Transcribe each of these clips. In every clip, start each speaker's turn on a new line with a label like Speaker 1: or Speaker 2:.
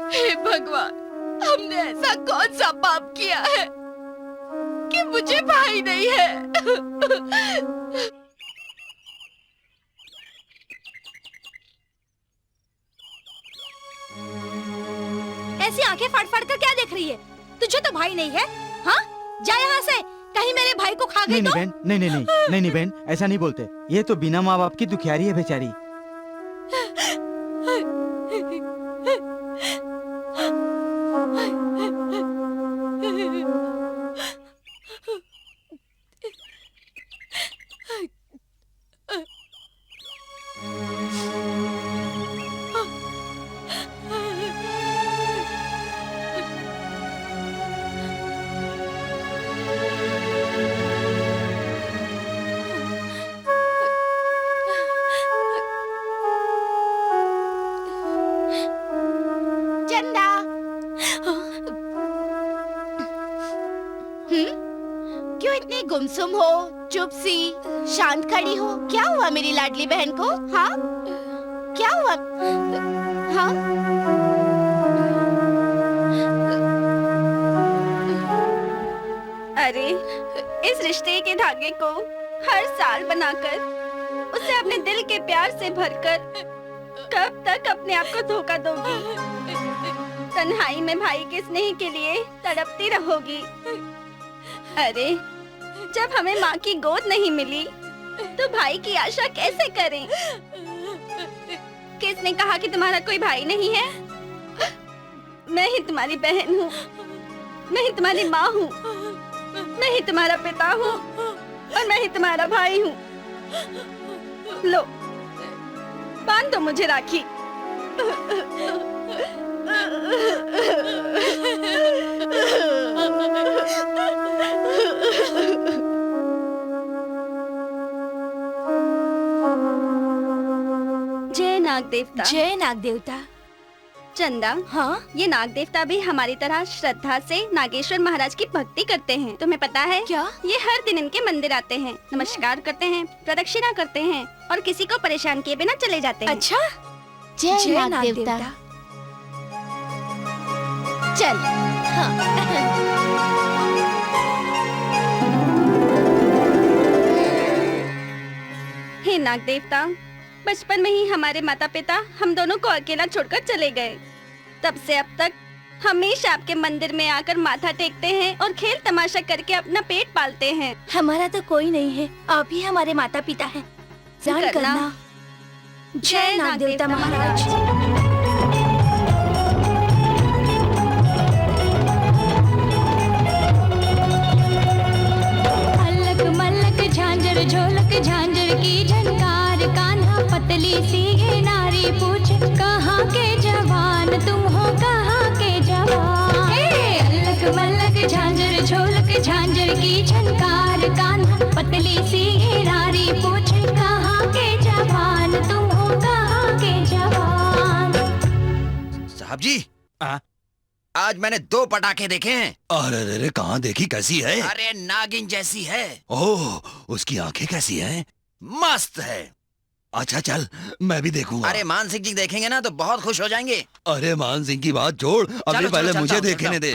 Speaker 1: हे भगवान, हमने ऐसा कौन सा पाप किया है कि मुझे भाई नहीं है।
Speaker 2: ऐसी आंखें फाड़ फाड़ कर क्या देख रही है? तुझे तो भाई नहीं है। हाँ, जा यहाँ से, कहीं मेरे भाई को खा गई तो?
Speaker 3: बहन, नहीं बहन, ऐसा नहीं बोलते। ये तो बिना माँ बाप की दुखियारी है बेचारी।
Speaker 1: चंदा, क्यों इतनी गुमसुम हो, चुप सी, शांत खड़ी हो? क्या हुआ मेरी लाडली बहन को? हाँ, क्या हुआ? हाँ,
Speaker 4: अरे, इस रिश्ते के धागे को हर साल बनाकर, उसे अपने दिल के प्यार से भरकर, कब तक अपने आप को धोखा दोगी? तन्हाई में भाई के स्नेह के लिए तड़पती रहोगी। अरे, जब हमें माँ की गोद नहीं मिली, तो भाई की आशा कैसे करें? किसने कहा कि तुम्हारा कोई भाई नहीं है? मैं ही तुम्हारी बहन हूँ, मैं ही तुम्हारी माँ हूँ, मैं ही तुम्हारा पिता हूँ और मैं ही तुम्हारा भाई हूँ। लो, बांध दो मुझे राखी। जय नाग देवता।
Speaker 2: जय नाग देवता।
Speaker 4: चंदा,
Speaker 2: हाँ,
Speaker 4: ये नाग देवता भी हमारी तरह श्रद्धा से नागेश्वर महाराज की भक्ति करते हैं। तुम्हें पता है
Speaker 2: क्या?
Speaker 4: ये हर दिन इनके मंदिर आते हैं, नमस्कार करते हैं, प्रदक्षिणा करते हैं और किसी को परेशान किए बिना चले जाते हैं।
Speaker 2: अच्छा,
Speaker 1: जय नाग देवता। चल।
Speaker 4: हे नाग देवता, बचपन में ही हमारे माता पिता हम दोनों को अकेला छोड़कर चले गए। तब से अब तक हमेशा आपके मंदिर में आकर माथा टेकते हैं और खेल तमाशा करके अपना पेट पालते हैं।
Speaker 2: हमारा तो कोई नहीं है, आप ही हमारे माता पिता हैं। जान करना। जय नाग देवता महाराज।
Speaker 5: झांझर झोलक झांझर की झनकार, कान्हा पतली सी है नारी, पूछ कहाँ के जवान तुम हो, कहाँ के जवान। अल्लक मल्लक झांझर झोलक झांझर की झनकार, कान्हा पतली सी है नारी, पूछ कहाँ के जवान तुम हो, कहाँ के जवान।
Speaker 6: साहब जी, आज मैंने 2 पटाखे देखे हैं।
Speaker 7: अरे अरे, कहाँ देखी? कैसी है?
Speaker 6: अरे नागिन जैसी है।
Speaker 7: ओह, उसकी आंखें कैसी हैं?
Speaker 6: मस्त है।
Speaker 7: अच्छा चल, मैं भी देखूंगा।
Speaker 6: अरे मान सिंह जी देखेंगे ना तो बहुत खुश हो जाएंगे।
Speaker 7: अरे मान सिंह की बात छोड़, अभी पहले मुझे देखने दे।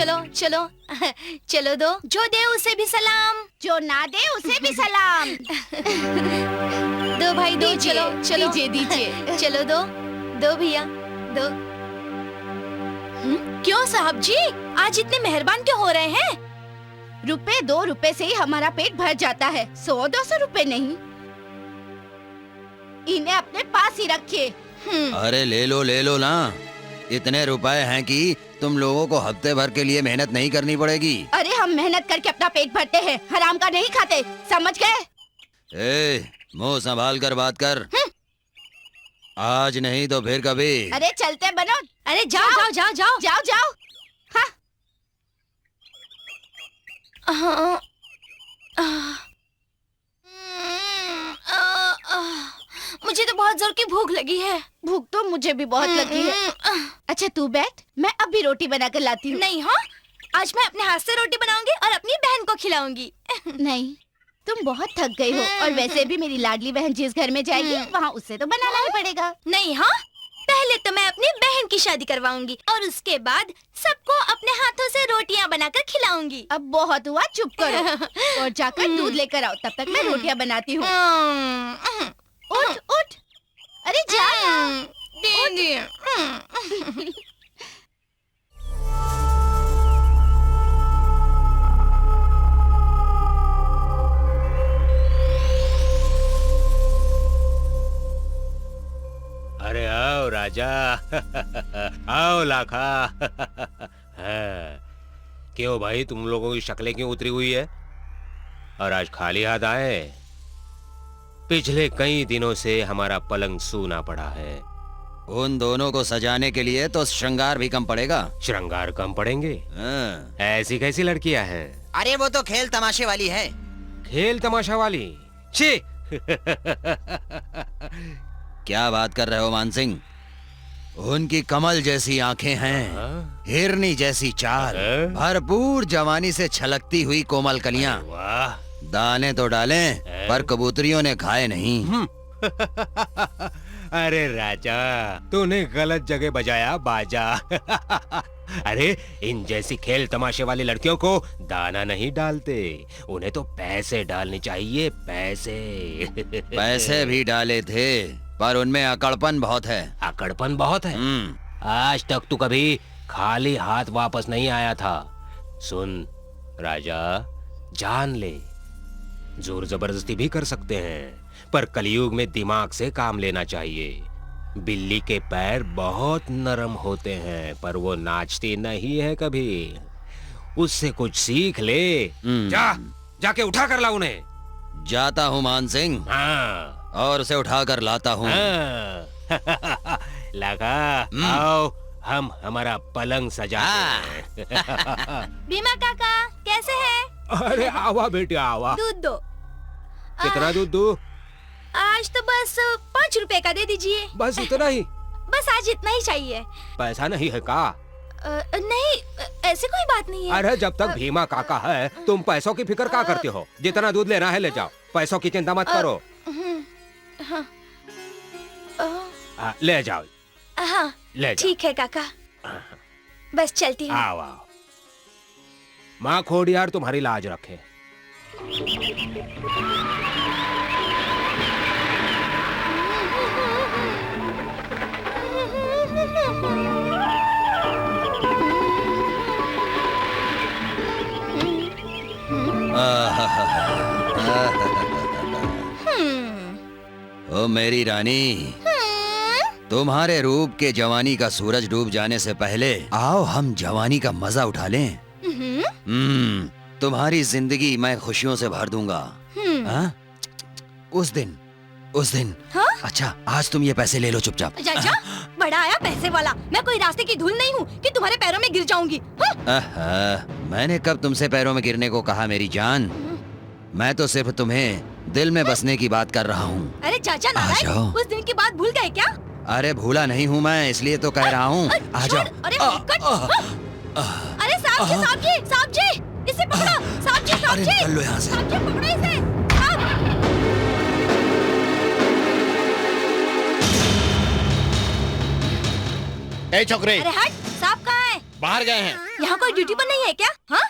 Speaker 2: चलो चलो चलो दो, जो दे उसे भी सलाम,
Speaker 1: जो ना दे उसे भी सलाम।
Speaker 2: दो भाई दो,
Speaker 1: दीजिए,
Speaker 2: चलो चलो
Speaker 1: दीजिए, दीजिए।
Speaker 2: चलो दो, दो भैया दो। क्यों साहब जी, आज इतने मेहरबान क्यों हो रहे हैं?
Speaker 1: रुपए 2 रुपए से ही हमारा पेट भर जाता है, 100-200 रुपए नहीं। इन्हें अपने पास ही रखिए।
Speaker 6: अरे ले लो ना। इतने रुपए हैं कि तुम लोगों को हफ्ते भर के लिए मेहनत नहीं करनी पड़ेगी।
Speaker 1: अरे हम मेहनत करके अपना पेट भरते हैं, हराम का नहीं खाते, समझ गए?
Speaker 6: ए, मुंह संभाल कर बात कर। आज नहीं तो फिर कभी।
Speaker 1: अरे चलते बनो।
Speaker 2: अरे जाओ जाओ जाओ जाओ
Speaker 1: जाओ जाओ। हाँ।
Speaker 2: मुझे तो बहुत जोर की भूख लगी है।
Speaker 1: भूख तो मुझे भी बहुत लगी है। अच्छा तू बैठ, मैं अभी रोटी बना कर लाती हूँ।
Speaker 2: नहीं, हाँ, आज मैं अपने हाथ से रोटी बनाऊंगी और अपनी बहन को खिलाऊंगी।
Speaker 1: नहीं, तुम बहुत थक गई हो और वैसे भी मेरी लाडली बहन जिस घर में जाएगी वहाँ उससे तो बनाना ही पड़ेगा।
Speaker 2: नहीं, हाँ, पहले तो मैं अपनी बहन की शादी करवाऊंगी और उसके बाद सबको अपने हाथों से रोटियां बनाकर खिलाऊंगी।
Speaker 1: अब बहुत हुआ, चुप करो और जाकर दूध लेकर आओ, तब तक मैं रोटियां बनाती हूँ। उठ उठ, अरे जा ना।
Speaker 8: अरे आओ राजा। आओ लाखा। हाँ, क्यों भाई, तुम लोगों की शक्लें क्यों उतरी हुई है और आज खाली हाथ आए? पिछले कई दिनों से हमारा पलंग सूना पड़ा है।
Speaker 6: उन दोनों को सजाने के लिए तो श्रृंगार भी कम पड़ेगा।
Speaker 8: श्रृंगार कम पड़ेंगे?
Speaker 6: हाँ।
Speaker 8: ऐसी कैसी लड़कियां हैं?
Speaker 6: अरे वो तो खेल तमाशे वाली है।
Speaker 8: खेल तमाशा वाली? छी।
Speaker 6: क्या बात कर रहे हो मानसिंह? उनकी कमल जैसी आंखें हैं, हिरनी जैसी चाल, भरपूर जवानी से छलकती हुई कोमल कलियां।
Speaker 8: वाह,
Speaker 6: दाने तो डालें पर कबूतरियों ने खाए नहीं।
Speaker 8: अरे राजा, तूने गलत जगह बजाया बाजा। अरे इन जैसी खेल तमाशे वाली लड़कियों को दाना नहीं डालते, उन्हें तो पैसे डालने चाहिए, पैसे।
Speaker 6: पैसे भी डाले थे पर उनमें अकड़पन बहुत है।
Speaker 8: अकड़पन बहुत है? आज तक तू कभी खाली हाथ वापस नहीं आया था। सुन राजा, जान ले, जोर जबरदस्ती भी कर सकते हैं पर कलयुग में दिमाग से काम लेना चाहिए। बिल्ली के पैर बहुत नरम होते हैं पर वो नाचती नहीं है कभी। उससे कुछ सीख ले। जाके उठा कर ला उन्हें।
Speaker 6: जाता हूँ मान सिंह।
Speaker 8: हाँ।
Speaker 6: और उसे उठा कर लाता हूँ।
Speaker 8: लगा, आओ हम हमारा पलंग सजाते हैं।
Speaker 2: भीमा काका कैसे हैं?
Speaker 8: अरे आवा बेटे आवा।
Speaker 2: दूध दो।
Speaker 8: कितना दूध दूं?
Speaker 2: आज तो बस 5 रुपए का दे दीजिए।
Speaker 8: बस इतना ही?
Speaker 2: बस आज इतना ही चाहिए।
Speaker 8: पैसा नहीं है का?
Speaker 2: नहीं, ऐसी कोई बात नहीं है।
Speaker 8: अरे जब तक भीमा काका है तुम पैसों की फिक्र क्या करते हो? जितना दूध लेना है ले जाओ, पैसों की चिंता मत करो। ले जाओ।
Speaker 2: हाँ,
Speaker 8: ले जाओ।
Speaker 2: ठीक है काका, बस चलती हूँ।
Speaker 8: आओ आओ। माँ खोडियार तुम्हारी लाज रखे।
Speaker 6: ओ मेरी रानी, तुम्हारे रूप के जवानी का सूरज डूब जाने से पहले आओ हम जवानी का मजा उठा लें। तुम्हारी जिंदगी मैं खुशियों से भर दूंगा। हाँ? उस दिन
Speaker 2: हाँ?
Speaker 6: अच्छा आज तुम ये पैसे ले लो चुपचाप।
Speaker 2: चाचा, बड़ा आया पैसे वाला। मैं कोई रास्ते की धूल नहीं हूँ कि तुम्हारे पैरों में गिर जाऊंगी।
Speaker 6: मैंने कब तुमसे पैरों में गिरने को कहा मेरी जान? मैं तो सिर्फ तुम्हें दिल में बसने की बात कर रहा हूँ।
Speaker 2: अरे चाचा नारायण, उस दिन की बात भूल गए क्या?
Speaker 6: अरे भूला नहीं हूँ मैं, इसलिए तो कह रहा हूँ। आ जाओ।
Speaker 2: अरे अरे साहब जी, इसे पकड़ो। साहब जी,
Speaker 6: निकल लो यहाँ से।
Speaker 2: साहब जी, पकड़ो इसे।
Speaker 9: ए छोकरे,
Speaker 2: अरे हट, साहब कहाँ है?
Speaker 9: बाहर गए हैं।
Speaker 2: यहाँ कोई ड्यूटी पर नहीं है क्या? हाँ?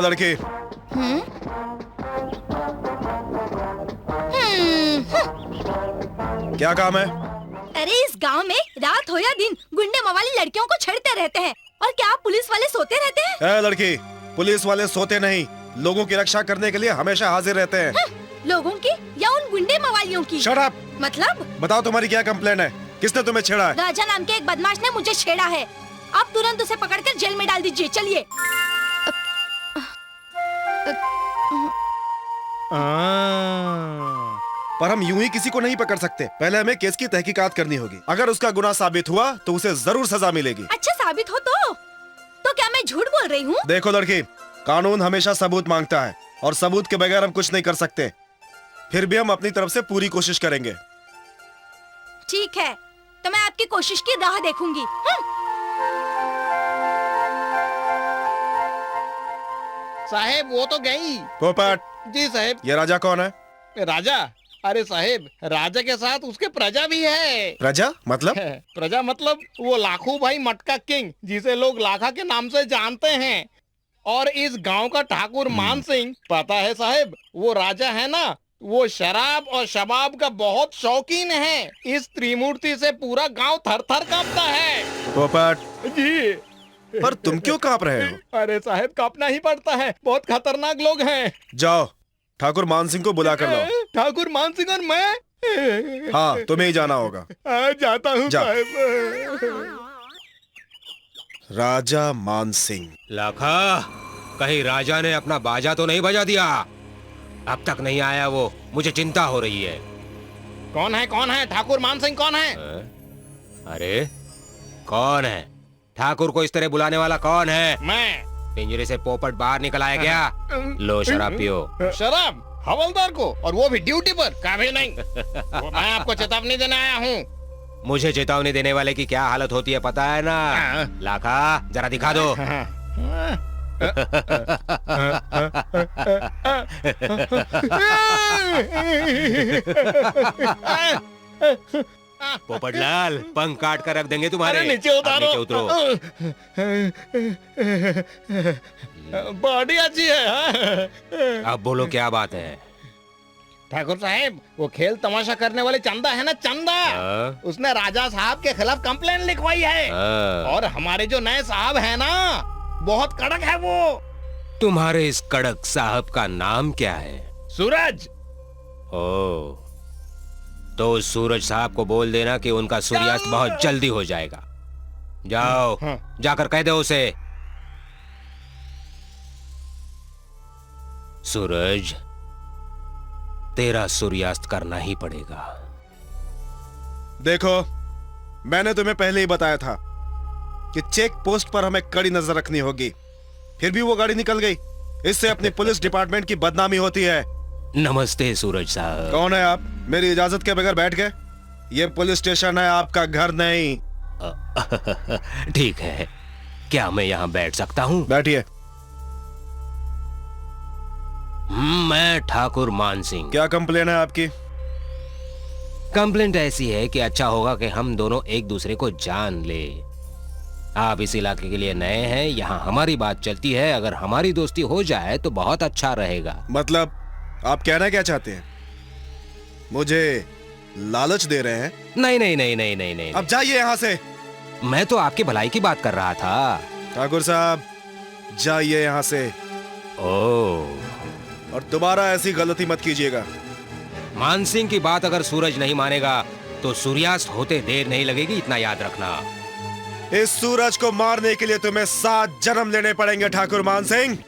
Speaker 10: लड़की, क्या काम है?
Speaker 2: अरे इस गांव में रात हो या दिन गुंडे मवाली लड़कियों को छेड़ते रहते हैं। और क्या आप पुलिस वाले सोते रहते हैं?
Speaker 10: लड़की, पुलिस वाले सोते नहीं, लोगों की रक्षा करने के लिए हमेशा हाजिर रहते हैं।
Speaker 2: लोगों की या उन गुंडे मवालियों की?
Speaker 10: Shut up!
Speaker 2: मतलब?
Speaker 10: बताओ तुम्हारी क्या कंप्लेन है? किसने तुम्हें छेड़ा है?
Speaker 2: राजा नाम के एक बदमाश ने मुझे छेड़ा है। आप तुरंत उसे पकड़कर जेल में डाल दीजिए। चलिए।
Speaker 10: पर हम यूं ही किसी को नहीं पकड़ सकते, पहले हमें केस की तहकीकात करनी होगी। अगर उसका गुनाह साबित हुआ तो उसे जरूर सजा मिलेगी।
Speaker 2: अच्छा, साबित हो तो क्या मैं झूठ बोल रही हूँ?
Speaker 10: देखो लड़की, कानून हमेशा सबूत मांगता है और सबूत के बगैर हम कुछ नहीं कर सकते। फिर भी हम अपनी तरफ से पूरी कोशिश करेंगे।
Speaker 2: ठीक है, तो मैं आपकी कोशिश की राह देखूंगी।
Speaker 9: साहेब वो तो गई।
Speaker 10: पोपट।
Speaker 9: जी साहेब।
Speaker 10: ये राजा कौन है?
Speaker 9: राजा? अरे साहेब, राजा के साथ उसके प्रजा भी है।
Speaker 10: प्रजा मतलब?
Speaker 9: प्रजा मतलब वो लाखू भाई मटका किंग, जिसे लोग लाखा के नाम से जानते हैं। और इस गांव का ठाकुर मान सिंह, पता है साहेब, वो राजा है ना, वो शराब और शबाब का बहुत शौकीन है। इस त्रिमूर्ति से पूरा गांव थर थर कांपता है।
Speaker 10: पोपट
Speaker 9: जी।
Speaker 10: पर तुम क्यों कांप रहे हो?
Speaker 9: अरे साहेब, कांपना ही पड़ता है, बहुत खतरनाक लोग हैं।
Speaker 10: जाओ, ठाकुर मान सिंह को बुला कर लाओ।
Speaker 9: ठाकुर मान सिंह और मैं?
Speaker 10: हाँ, तुम्हें ही जाना होगा।
Speaker 9: जाता हूँ साहेब।
Speaker 10: राजा मान सिंह।
Speaker 8: लाखा, कहीं राजा ने अपना बाजा तो नहीं बजा दिया? अब तक नहीं आया वो, मुझे चिंता हो रही है।
Speaker 9: कौन है ठाकुर मान सिंह कौन है?
Speaker 8: अरे कौन है? ठाकुर को इस तरह बुलाने वाला कौन है?
Speaker 9: मैं।
Speaker 8: पिंजरे से पोपट बाहर निकल आया क्या? लो शराब पियो।
Speaker 9: शराब? हवलदार को, और वो भी ड्यूटी पर? कभी नहीं। मैं आपको चेतावनी देने आया हूँ।
Speaker 8: मुझे चेतावनी देने वाले की क्या हालत होती है पता है ना? लाखा, जरा दिखा दो। पोपटलाल, पंख काट कर रख देंगे तुम्हारे।
Speaker 9: नीचे उतारो।
Speaker 8: नीचे उतरो।
Speaker 9: बॉडी अच्छी है।
Speaker 8: अब बोलो क्या बात है?
Speaker 9: ठाकुर साहब, वो खेल तमाशा करने वाले चंदा है ना, चंदा, उसने राजा साहब के खिलाफ कंप्लेन लिखवाई है। और हमारे जो नए साहब है ना, बहुत कड़क है वो।
Speaker 8: तुम्हारे इस कड़क साहब का नाम क्या है?
Speaker 9: सूरज।
Speaker 8: ओ, तो सूरज साहब को बोल देना कि उनका सूर्यास्त बहुत जल्दी हो जाएगा। जाओ, जाकर कह दो उसे। सूरज, तेरा सूर्यास्त करना ही पड़ेगा।
Speaker 10: देखो, मैंने तुम्हें पहले ही बताया था कि चेक पोस्ट पर हमें कड़ी नजर रखनी होगी। फिर भी वो गाड़ी निकल गई। इससे अपनी पुलिस डिपार्टमेंट की बदनामी होती है।
Speaker 8: नमस्ते सूरज साहब।
Speaker 10: कौन है आप? मेरी इजाजत के बगैर बैठ गए? ये पुलिस स्टेशन है, आपका घर नहीं।
Speaker 8: ठीक है, क्या मैं यहाँ बैठ सकता हूँ?
Speaker 10: बैठिए।
Speaker 8: मैं ठाकुर मान सिंह।
Speaker 10: क्या कंप्लेन है आपकी?
Speaker 8: कंप्लेंट ऐसी है कि अच्छा होगा कि हम दोनों एक दूसरे को जान ले। आप इस इलाके के लिए नए हैं, यहाँ हमारी बात चलती है। अगर हमारी दोस्ती हो जाए तो बहुत अच्छा रहेगा।
Speaker 10: मतलब आप कहना क्या चाहते हैं? मुझे लालच दे रहे हैं?
Speaker 8: नहीं नहीं नहीं नहीं नहीं नहीं।
Speaker 10: अब जाइए यहाँ से।
Speaker 8: मैं तो आपकी भलाई की बात कर रहा था।
Speaker 10: ठाकुर साहब, जाइए यहाँ से।
Speaker 8: ओह,
Speaker 10: और दोबारा ऐसी गलती मत कीजिएगा।
Speaker 8: मान सिंह की बात अगर सूरज नहीं मानेगा तो सूर्यास्त होते देर नहीं लगेगी, इतना याद रखना।
Speaker 10: इस सूरज को मारने के लिए तुम्हें 7 जन्म लेने पड़ेंगे ठाकुर मान सिंह।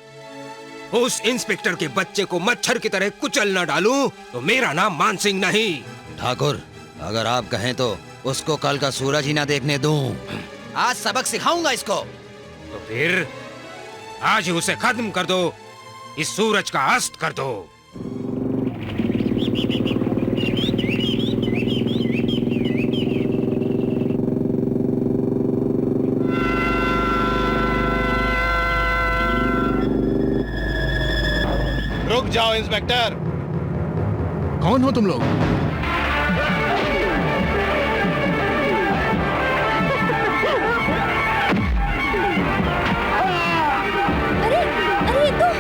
Speaker 8: उस इंस्पेक्टर के बच्चे को मच्छर की तरह कुचल न डालूं तो मेरा नाम मान सिंह नहीं।
Speaker 6: ठाकुर, अगर आप कहें तो उसको कल का सूरज ही ना देखने दूं। आज सबक सिखाऊंगा इसको।
Speaker 8: तो फिर आज ही उसे खत्म कर दो, इस सूरज का अस्त कर दो।
Speaker 9: जाओ इंस्पेक्टर।
Speaker 11: कौन हो तुम लोग?
Speaker 2: अरे अरे ये तो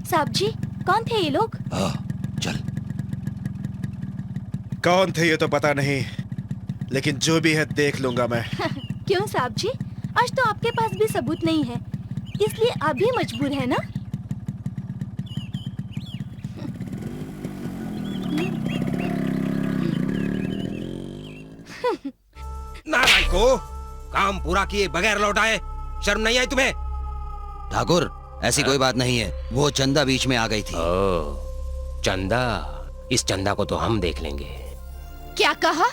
Speaker 2: साहब जी, कौन थे ये लोग?
Speaker 6: चल।
Speaker 10: कौन थे ये तो पता नहीं, लेकिन जो भी है देख लूंगा मैं।
Speaker 2: क्यों साहब जी, आज तो आपके पास भी सबूत नहीं है, इसलिए आप भी मजबूर है ना?
Speaker 8: ना भाई को काम पूरा किए बगैर लौटाए, शर्म नहीं आई तुम्हें?
Speaker 6: ठाकुर, ऐसी कोई बात नहीं है, वो चंदा बीच में आ गई थी।
Speaker 8: चंदा? इस चंदा को तो हम देख लेंगे।
Speaker 1: क्या कहा?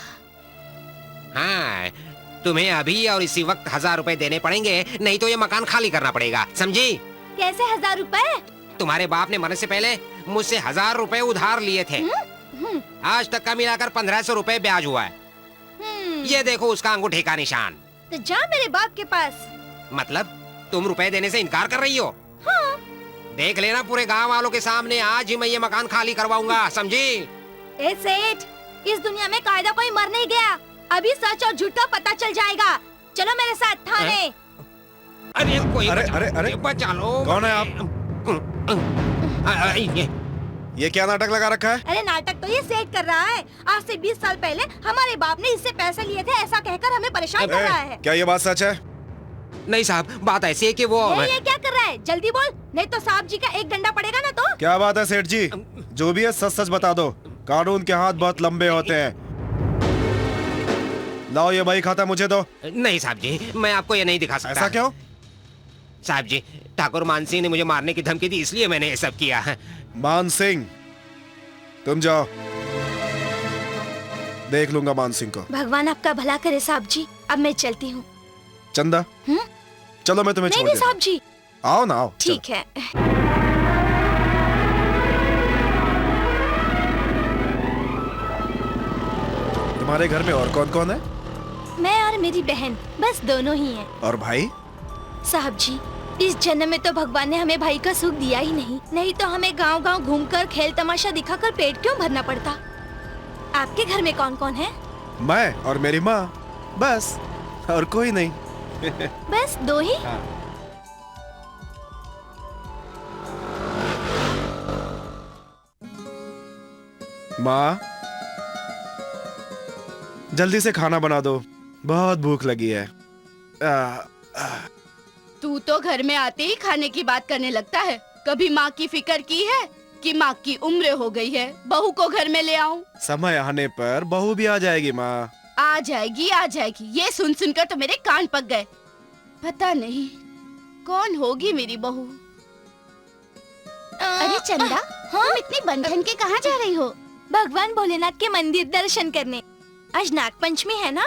Speaker 8: हाँ, तुम्हें अभी और इसी वक्त 1000 रुपए देने पड़ेंगे, नहीं तो ये मकान खाली करना पड़ेगा, समझी?
Speaker 2: कैसे 1000 रुपए?
Speaker 8: तुम्हारे बाप ने मरने से पहले मुझसे 1000 रुपए उधार लिए थे। आज तक का मिलाकर 1500 रुपए ब्याज हुआ है। ये देखो उसका अंगूठे का निशान।
Speaker 2: तो जा मेरे बाप के पास।
Speaker 8: मतलब तुम रुपए देने से इनकार कर रही हो?
Speaker 2: हाँ।
Speaker 8: देख लेना पूरे गांव वालों के सामने, आज ही मैं ये मकान खाली करवाऊंगा, समझी?
Speaker 2: ए सेठ, इस दुनिया में कायदा कोई मर नहीं गया, अभी सच और झूठ का पता चल जाएगा। चलो मेरे साथ थाने।
Speaker 8: अरे कोई
Speaker 10: अरे
Speaker 8: बचा लो।
Speaker 10: कौन है आप? ये क्या नाटक लगा रखा है?
Speaker 2: अरे नाटक तो ये सेठ कर रहा है। आज से 20 साल पहले हमारे बाप ने इससे पैसे लिए थे, ऐसा कहकर हमें परेशान कर रहा है।
Speaker 10: क्या ये बात सच है?
Speaker 8: नहीं साहब, बात ऐसी है कि वो
Speaker 2: ये क्या कर रहा है? जल्दी बोल, नहीं तो साहब जी का एक डंडा पड़ेगा ना। तो
Speaker 10: क्या बात है सेठ जी? जो भी है सच सच बता दो, कानून के हाथ बहुत लंबे होते हैं। लाओ ये बही खाता मुझे दो।
Speaker 8: नहीं साहब जी, मैं आपको ये नहीं दिखा सकता।
Speaker 10: ऐसा क्यों?
Speaker 8: साहब जी, ठाकुर मान सिंह ने मुझे मारने की धमकी दी, इसलिए मैंने ये सब किया है।
Speaker 10: मान सिंह, तुम जाओ, देख लूंगा मान सिंह को।
Speaker 2: भगवान आपका भला करे साहब जी, अब मैं चलती हूँ।
Speaker 10: चंदा, चलो मैं तुम्हें छोड़
Speaker 2: नहीं
Speaker 10: देता
Speaker 2: साहब जी।
Speaker 10: आओ ना, आओ।
Speaker 2: ठीक है।
Speaker 10: तुम्हारे घर में और कौन कौन है?
Speaker 2: मैं और मेरी बहन, बस दोनों ही हैं।
Speaker 10: और भाई?
Speaker 2: साहब जी, इस जन्म में तो भगवान ने हमें भाई का सुख दिया ही नहीं तो हमें गांव-गांव घूमकर खेल तमाशा दिखाकर पेट क्यों भरना पड़ता। आपके घर में कौन कौन है?
Speaker 10: मैं और मेरी माँ, बस, और कोई नहीं।
Speaker 2: बस दो ही?
Speaker 10: माँ, जल्दी से खाना बना दो, बहुत भूख लगी है।
Speaker 1: तू तो घर में आते ही खाने की बात करने लगता है। कभी माँ की फिक्र की है कि माँ की उम्र हो गई है, बहू को घर में ले आऊं?
Speaker 10: समय आने पर बहू भी आ जाएगी माँ।
Speaker 1: आ जाएगी, ये सुन सुनकर तो मेरे कान पक गए। पता नहीं कौन होगी मेरी बहू। अरे चंदा, तुम इतनी बंधन के कहाँ जा रही हो?
Speaker 2: भगवान भोलेनाथ के मंदिर दर्शन करने। आज नाग पंचमी है ना,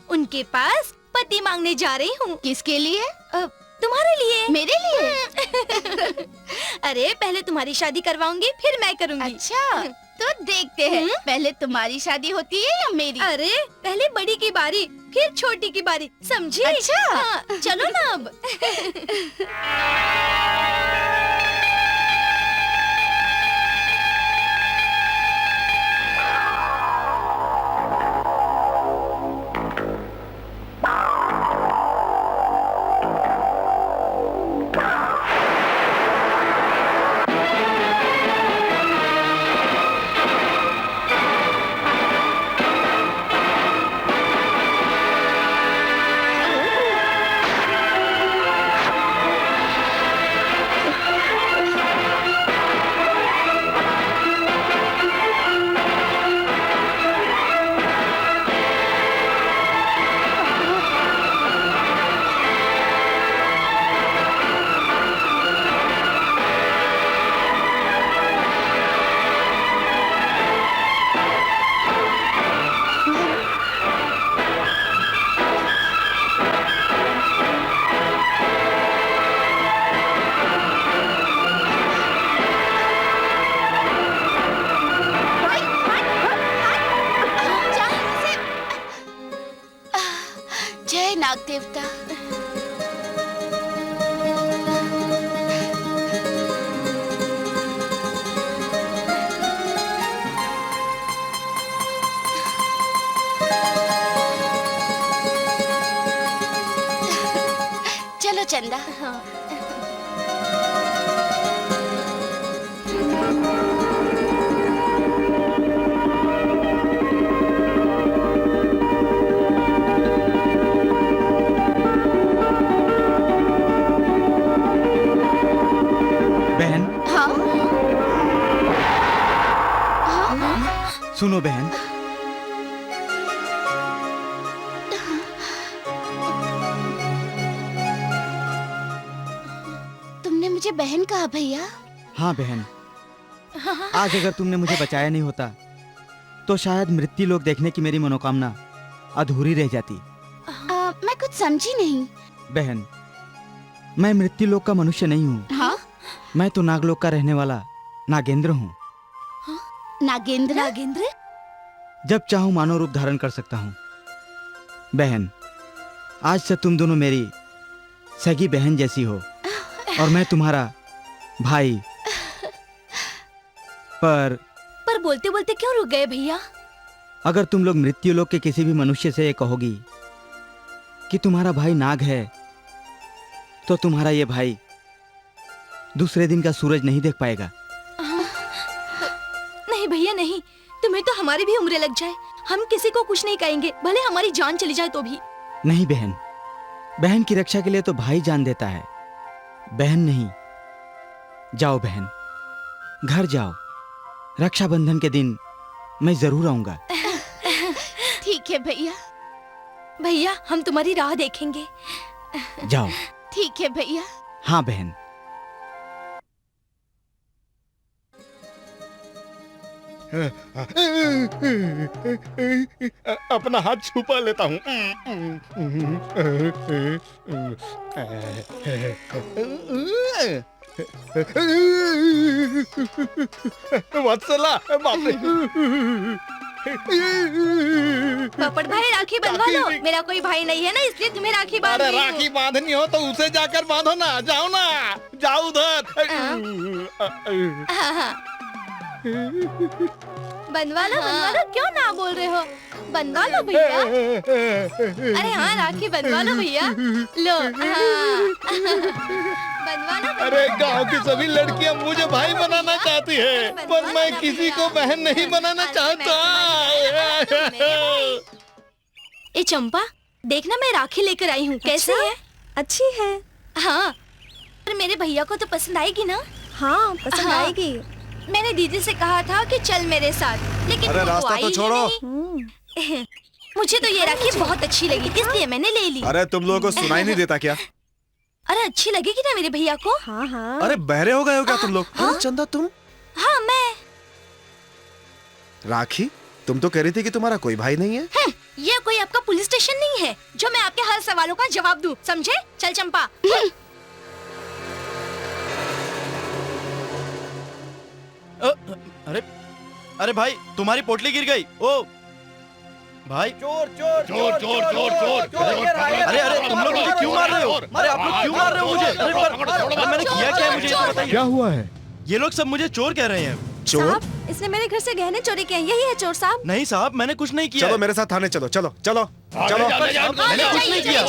Speaker 2: उनके पास पति मांगने जा रही हूँ।
Speaker 1: किसके लिए?
Speaker 2: तुम्हारे लिए।
Speaker 1: मेरे लिए?
Speaker 2: अरे पहले तुम्हारी शादी करवाऊंगी फिर मैं करूंगी।
Speaker 1: अच्छा तो देखते हैं पहले तुम्हारी शादी होती है या मेरी।
Speaker 2: अरे पहले बड़ी की बारी फिर छोटी की बारी, समझी?
Speaker 1: अच्छा।
Speaker 2: हाँ, चलो ना अब।
Speaker 1: जय नाग देवता। चलो चंदा।
Speaker 3: बहन
Speaker 1: हाँ
Speaker 3: सुनो बहन,
Speaker 1: तुमने मुझे बहन कहा भैया।
Speaker 3: हाँ बहन, आज अगर तुमने मुझे बचाया नहीं होता तो शायद मृत्यु लोक देखने की मेरी मनोकामना अधूरी रह जाती।
Speaker 1: मैं कुछ समझी नहीं।
Speaker 3: बहन, मैं मृत्यु लोक का मनुष्य नहीं हूँ।
Speaker 1: हाँ
Speaker 3: मैं तो नागलोक का रहने वाला नागेंद्र हूँ।
Speaker 1: नागेंद्र।
Speaker 2: नागेंद्र?
Speaker 3: जब चाहूँ मानव रूप धारण कर सकता हूँ। बहन, आज से तुम दोनों मेरी सगी बहन जैसी हो और मैं तुम्हारा भाई। पर
Speaker 2: बोलते बोलते क्यों रुक गए भैया?
Speaker 3: अगर तुम लोग मृत्यु लोक के किसी भी मनुष्य से ये कहोगी कि तुम्हारा भाई नाग है, तो तुम्हारा ये भाई दूसरे दिन का सूरज नहीं देख पाएगा।
Speaker 2: नहीं भैया नहीं, तुम्हें तो हमारी भी उम्र लग जाए, हम किसी को कुछ नहीं कहेंगे, भले हमारी जान चली जाए तो भी।
Speaker 3: नहीं बहन, बहन की रक्षा के लिए तो भाई जान देता है, बहन नहीं। जाओ बहन, घर जाओ। रक्षाबंधन के दिन मैं जरूर आऊंगा।
Speaker 1: ठीक है भैया।
Speaker 2: भैया हम तुम्हारी राह देखेंगे।
Speaker 3: जाओ।
Speaker 1: ठीक है भैया।
Speaker 3: हाँ बहन।
Speaker 9: अपना हाथ छुपा लेता हूँ। वत्सला, बाप रे।
Speaker 2: पापड़ भाई राखी बंधवा लो। मेरा कोई भाई नहीं है ना, इसलिए तुम्हें राखी बांध
Speaker 9: अरे
Speaker 2: रही हूँ।
Speaker 9: राखी बांधनी हो तो उसे जाकर बांधो ना। जाओ ना, जाओ उधर।
Speaker 2: हाँ। बनवा लो, क्यों ना बोल रहे हो? बनवा लो भैया। अरे हाँ, राखी बनवा लो भैया। लो बनवा लो।
Speaker 9: अरे गांव की सभी लड़कियां मुझे भाई बनाना चाहती है, पर मैं किसी को बहन नहीं बनाना चाहता।
Speaker 2: ए चंपा, देखना मैं राखी लेकर आई हूँ। कैसी है?
Speaker 4: अच्छी है।
Speaker 2: हाँ, पर मेरे भैया को तो पसंद आएगी ना?
Speaker 4: हाँ पसंद आएगी।
Speaker 2: मैंने दीदी से कहा था कि चल मेरे साथ, लेकिन
Speaker 10: अरे
Speaker 2: वो
Speaker 10: रास्ता
Speaker 2: आई
Speaker 10: तो
Speaker 2: ही
Speaker 10: छोड़ो।
Speaker 2: नहीं। मुझे तो ये राखी बहुत अच्छी लगी, इसलिए मैंने ले ली।
Speaker 10: अरे तुम लोगों को सुनाई नहीं देता क्या?
Speaker 2: अरे अच्छी लगेगी ना मेरे भैया को?
Speaker 4: हाँ हाँ।
Speaker 10: अरे बहरे हो गए हो क्या तुम लोग? अरे चंदा तुम?
Speaker 2: हाँ मैं।
Speaker 10: राखी, तुम तो कह रही थी कि तुम्हारा कोई भाई नहीं है।
Speaker 2: ये कोई आपका पुलिस स्टेशन नहीं है जो मैं आपके हर सवालों का जवाब दूं, समझे? चल चंपा।
Speaker 12: अरे भाई तुम्हारी पोटली गिर गई। ओ भाई
Speaker 9: चोर चोर चोर चोर चोर चोर।
Speaker 12: अरे अरे तुम लोग मुझे क्यों मार रहे हो? अरे आप लोग क्यों मार रहे हो मुझे? अरे मैंने किया क्या है मुझे ये तो बताइए।
Speaker 11: क्या हुआ है?
Speaker 12: ये लोग सब मुझे चोर कह रहे हैं।
Speaker 10: चोर?
Speaker 4: इसने मेरे घर से गहने चोरी किए हैं, यही है चोर साहब।
Speaker 12: नहीं साहब मैंने कुछ नहीं किया।
Speaker 10: चलो मेरे साथ थाने चलो, चलो चलो चलो।
Speaker 12: मैंने कुछ नहीं किया।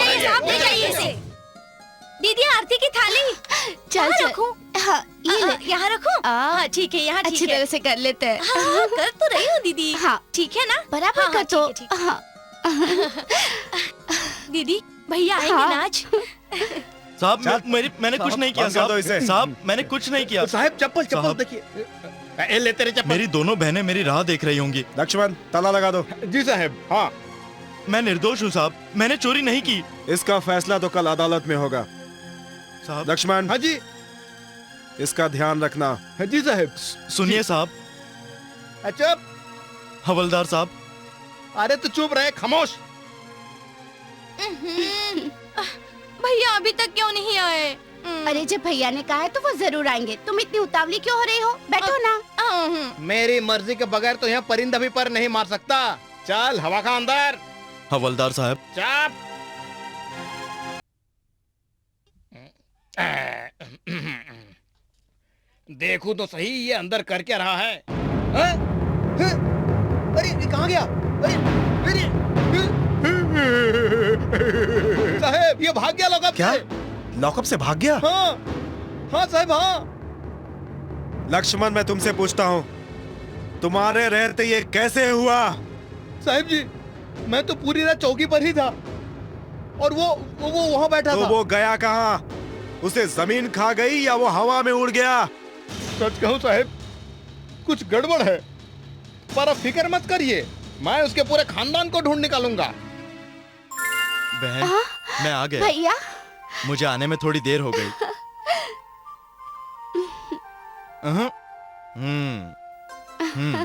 Speaker 2: दीदी आरती की थाली
Speaker 1: चल चल।
Speaker 2: रखूं?
Speaker 1: हाँ, ये ले।
Speaker 2: यहाँ रखूं? हाँ ठीक है, यहाँ
Speaker 1: अच्छी
Speaker 2: ठीक है।
Speaker 1: तरह से कर लेते हैं।
Speaker 2: हाँ, कर तो रही हो दीदी।
Speaker 1: हाँ।
Speaker 2: ठीक है ना?
Speaker 1: बराबर
Speaker 2: हाँ,
Speaker 1: कर तो।
Speaker 2: ठीक है, ठीक
Speaker 1: हाँ।
Speaker 2: दीदी भैया आएंगे
Speaker 1: हाँ।
Speaker 2: ना आज?
Speaker 12: साहब मैंने कुछ नहीं किया
Speaker 10: बंद कर दो इसे।
Speaker 12: साहब मैंने कुछ नहीं किया।
Speaker 9: साहब चप्पल चप्पल
Speaker 12: साहब।
Speaker 9: देखिए। ले तेरे चप्पल।
Speaker 12: मेरी दोनों बहनें मेरी राह देख रही होंगी।
Speaker 10: लक्ष्मण ताला लगा दो।
Speaker 9: जी साहब। हाँ
Speaker 12: मैं निर्दोष हूँ साहब, मैंने चोरी नहीं की।
Speaker 10: इसका फैसला तो कल अदालत में होगा।
Speaker 12: साहब
Speaker 10: लक्ष्मण
Speaker 9: हाँ जी।
Speaker 10: इसका ध्यान रखना।
Speaker 9: हाँ जी साहब।
Speaker 12: सुनिए साहब।
Speaker 9: अच्छा
Speaker 12: हवलदार साहब।
Speaker 9: अरे तो चुप रहे, खामोश।
Speaker 2: भैया अभी तक क्यों नहीं आए?
Speaker 1: अरे जब भैया ने कहा है तो वो जरूर आएंगे। तुम इतनी उतावली क्यों हो रही हो? बैठो ना।
Speaker 9: मेरी मर्जी के बगैर तो यहाँ परिंदा भी पर नहीं मार सकता। चल हवा का अंदर।
Speaker 12: हवलदार साहब।
Speaker 9: चाप। देखूं तो सही ये अंदर कर क्या रहा है। हैं? हैं? अरे ये कहाँ गया? अरे साहब ये भाग गया लॉकअप
Speaker 10: क्या?
Speaker 9: से।
Speaker 10: लॉकअप से भाग गया?
Speaker 9: हाँ हाँ साहब हाँ।
Speaker 10: लक्ष्मण मैं तुमसे पूछता हूँ, तुम्हारे रहते ये कैसे हुआ?
Speaker 9: साहब जी मैं तो पूरी रात चौकी पर ही था और वो वहाँ बैठा
Speaker 10: तो
Speaker 9: था।
Speaker 10: वो गया कहाँ? उसे जमीन खा गई या वो हवा में उड़ गया?
Speaker 9: सच कहूँ साहब कुछ गड़बड़ है, पर अब फिक्र मत करिए, मैं उसके पूरे खानदान को ढूंढ निकालूंगा।
Speaker 12: बहन मैं आ गया।
Speaker 1: भैया
Speaker 12: मुझे आने में थोड़ी देर हो गई।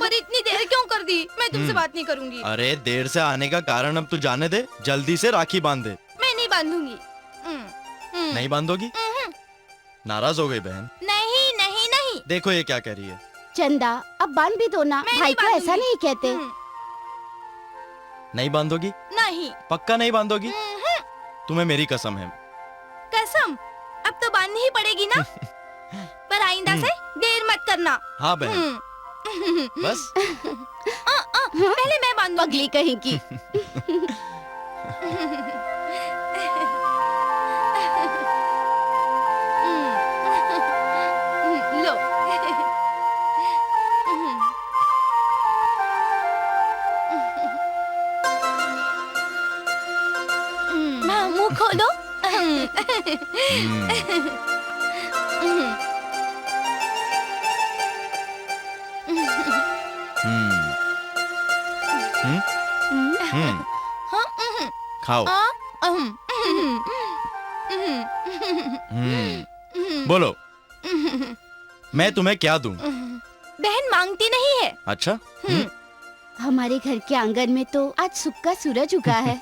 Speaker 2: पर इतनी देर क्यों कर दी? मैं तुमसे बात नहीं करूंगी।
Speaker 12: अरे देर से आने का कारण अब तू जाने दे, जल्दी से राखी बांध दे।
Speaker 2: मैं नहीं बांधूंगी।
Speaker 12: नहीं बांधोगी? नाराज हो गई बहन?
Speaker 2: नहीं नहीं नहीं।
Speaker 12: देखो ये क्या कह रही है।
Speaker 1: चंदा अब बांध भी दो ना,
Speaker 2: मैं
Speaker 1: भाई
Speaker 2: नहीं
Speaker 1: को ऐसा
Speaker 2: बांधूंगी।
Speaker 1: नहीं कहते।
Speaker 12: नहीं बांधोगी?
Speaker 2: नहीं।
Speaker 12: पक्का नहीं बांधोगी? तुम्हें मेरी कसम है।
Speaker 2: कसम? अब तो बांधनी ही पड़ेगी ना। पर आइंदा से देर मत करना।
Speaker 12: हाँ बहन बस।
Speaker 2: पहले मैं बांधूंगी।
Speaker 1: पगली कहीं की।
Speaker 2: लो। मुंह खोलो।
Speaker 12: खाओ। बोलो मैं तुम्हें क्या दूं?
Speaker 2: बहन मांगती नहीं है।
Speaker 12: अच्छा
Speaker 1: हमारे घर के आंगन में तो आज सुबह का सूरज उगा है।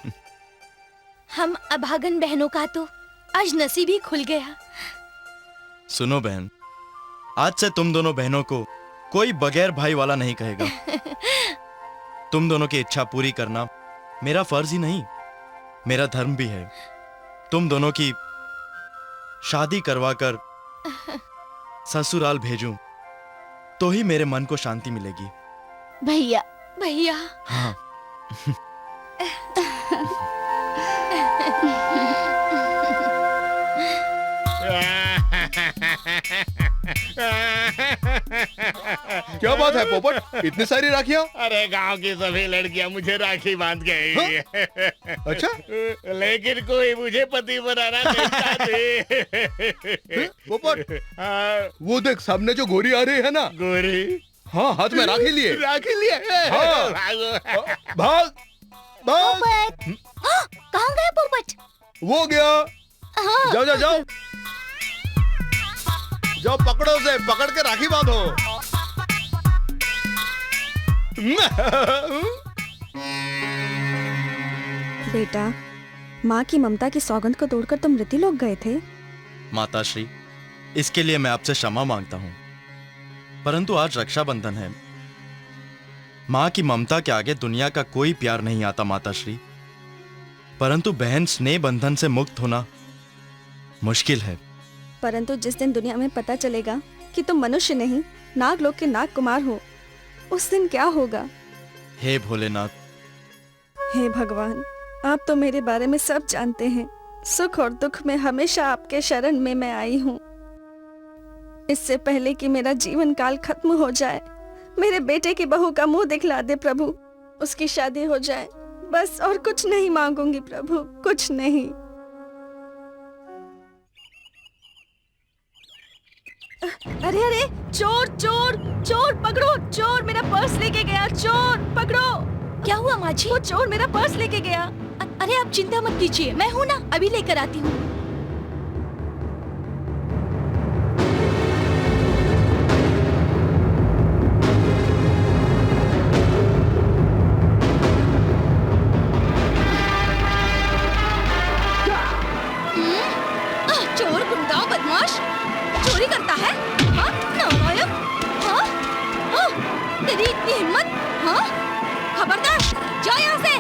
Speaker 2: हम अभागन बहनों का तो आज नसीब ही खुल गया।
Speaker 12: सुनो बहन, आज से तुम दोनों बहनों को कोई बगैर भाई वाला नहीं कहेगा। तुम दोनों की इच्छा पूरी करना मेरा फर्ज ही नहीं, मेरा धर्म भी है। तुम दोनों की शादी करवाकर ससुराल भेजूं तो ही मेरे मन को शांति मिलेगी।
Speaker 1: भैया
Speaker 2: भैया।
Speaker 12: हाँ
Speaker 9: क्या बात है पोपट, इतनी सारी राखियाँ? अरे गांव की सभी लड़कियां मुझे राखी बांध गई। हाँ? अच्छा लेकिन कोई मुझे पति बनाना नहीं चाहती। पोपट वो देख सामने जो गोरी आ रही है ना। गोरी? हाँ हाथ में राखी लिए। राखी लिए? हाँ। भाग भाग।
Speaker 2: कहाँ गया पोपट?
Speaker 9: वो गया। जाओ जाओ जाओ जाओ, पकड़ो उसे, पकड़ के राखी बांधो।
Speaker 4: बेटा, माँ की ममता की सौगंध को तोड़कर तुम रीति लोग गए थे।
Speaker 12: माताश्री, इसके लिए मैं आपसे क्षमा मांगता हूँ, परंतु आज रक्षाबंधन है। माँ की ममता के आगे दुनिया का कोई प्यार नहीं आता माताश्री, परंतु बहन स्नेह बंधन से मुक्त होना मुश्किल है।
Speaker 4: परंतु जिस दिन दुनिया में पता चलेगा कि तुम मनुष्य नहीं नागलोक के नाग कुमार हो, उस दिन क्या होगा?
Speaker 12: हे भोलेनाथ,
Speaker 4: हे भगवान, आप तो मेरे बारे में सब जानते हैं। सुख और दुख में हमेशा आपके शरण में मैं आई हूँ। इससे पहले कि मेरा जीवन काल खत्म हो जाए, मेरे बेटे की बहू का मुंह दिखला दे प्रभु, उसकी शादी हो जाए, बस और कुछ नहीं मांगूंगी प्रभु, कुछ नहीं। अरे अरे, चोर चोर चोर पकड़ो, चोर मेरा पर्स लेके गया, चोर पकड़ो।
Speaker 2: क्या हुआ माँ जी?
Speaker 4: वो चोर मेरा पर्स लेके गया।
Speaker 2: अरे आप चिंता मत कीजिए, मैं हूँ ना, अभी लेकर आती हूँ। चोर, गुंडा, बदमाश, चोरी करता है? हाँ? नालायक! हाँ? हाँ? तेरी इतनी हिम्मत? हाँ? खबरदार, जाओ यहाँ से!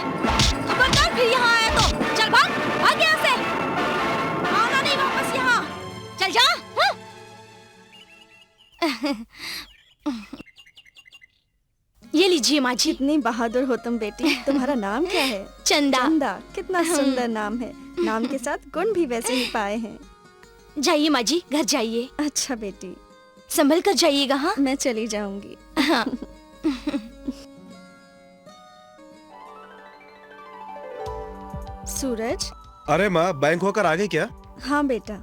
Speaker 2: खबरदार फिर यहाँ आया तो चल भाग, भाग यहाँ से! आना नहीं वापस यहाँ! चल जा! हाँ? ये लीजिए माँ जी।
Speaker 4: कितनी बहादुर हो तुम बेटी। तुम्हारा नाम क्या है?
Speaker 2: चंदा।
Speaker 4: चंदा, कितना सुंदर नाम है। नाम के साथ गुण भी वैसे ही पाए हैं।
Speaker 2: जाइए माँ जी, घर जाइए।
Speaker 4: अच्छा बेटी,
Speaker 2: संभल कर जाइएगा। हाँ,
Speaker 4: मैं चली जाऊंगी।
Speaker 2: हाँ।
Speaker 4: सूरज।
Speaker 10: अरे माँ, बैंक होकर आ गई क्या?
Speaker 4: हाँ बेटा,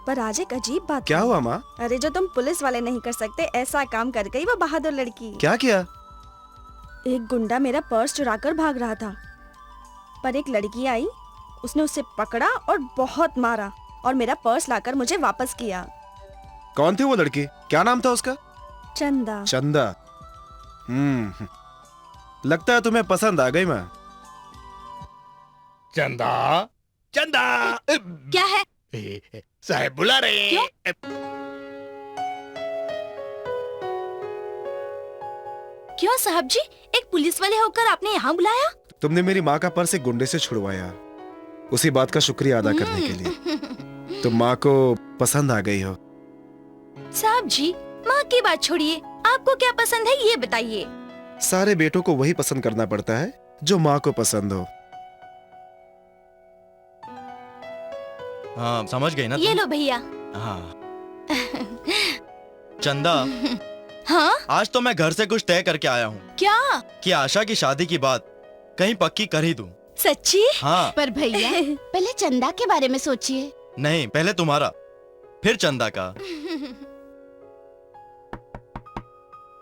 Speaker 4: पर आज एक अजीब बात।
Speaker 10: क्या हुआ माँ?
Speaker 4: अरे जो तुम पुलिस वाले नहीं कर सकते, ऐसा काम कर गई वो बहादुर लड़की।
Speaker 10: क्या किया?
Speaker 4: एक गुंडा मेरा पर्स चुराकर भाग रहा था, पर एक लड़की आई, उसने उसे पकड़ा और बहुत मारा और मेरा पर्स लाकर मुझे वापस किया।
Speaker 10: कौन थी वो लड़की? क्या नाम था उसका?
Speaker 4: चंदा।
Speaker 10: चंदा। लगता है तुम्हें पसंद आ गई माँ।
Speaker 9: चंदा, चंदा।
Speaker 2: क्या है?
Speaker 9: साहब बुला रहे हैं।
Speaker 2: क्यों साहब जी, एक पुलिस वाले होकर आपने यहाँ बुलाया?
Speaker 10: तुमने मेरी माँ का पर्स एक गुंडे से छुड़वाया, उसी बात का शुक्रिया अदा करने के लिए। तुम माँ को पसंद आ गई हो।
Speaker 2: साहब जी, माँ की बात छोड़िए, आपको क्या पसंद है ये बताइए।
Speaker 10: सारे बेटों को वही पसंद करना पड़ता है जो माँ को पसंद हो।
Speaker 12: हाँ, समझ गई ना
Speaker 2: ये
Speaker 12: तुम?
Speaker 2: लो भैया।
Speaker 12: हाँ। चंदा,
Speaker 2: हाँ?
Speaker 12: आज तो मैं घर से कुछ तय करके आया हूँ
Speaker 2: क्या?
Speaker 12: कि आशा की शादी की बात कहीं पक्की कर ही दूं।
Speaker 2: सच्ची?
Speaker 12: हाँ।
Speaker 1: पर भैया, पहले चंदा के बारे में सोचिए।
Speaker 12: नहीं, पहले तुम्हारा, फिर चंदा का।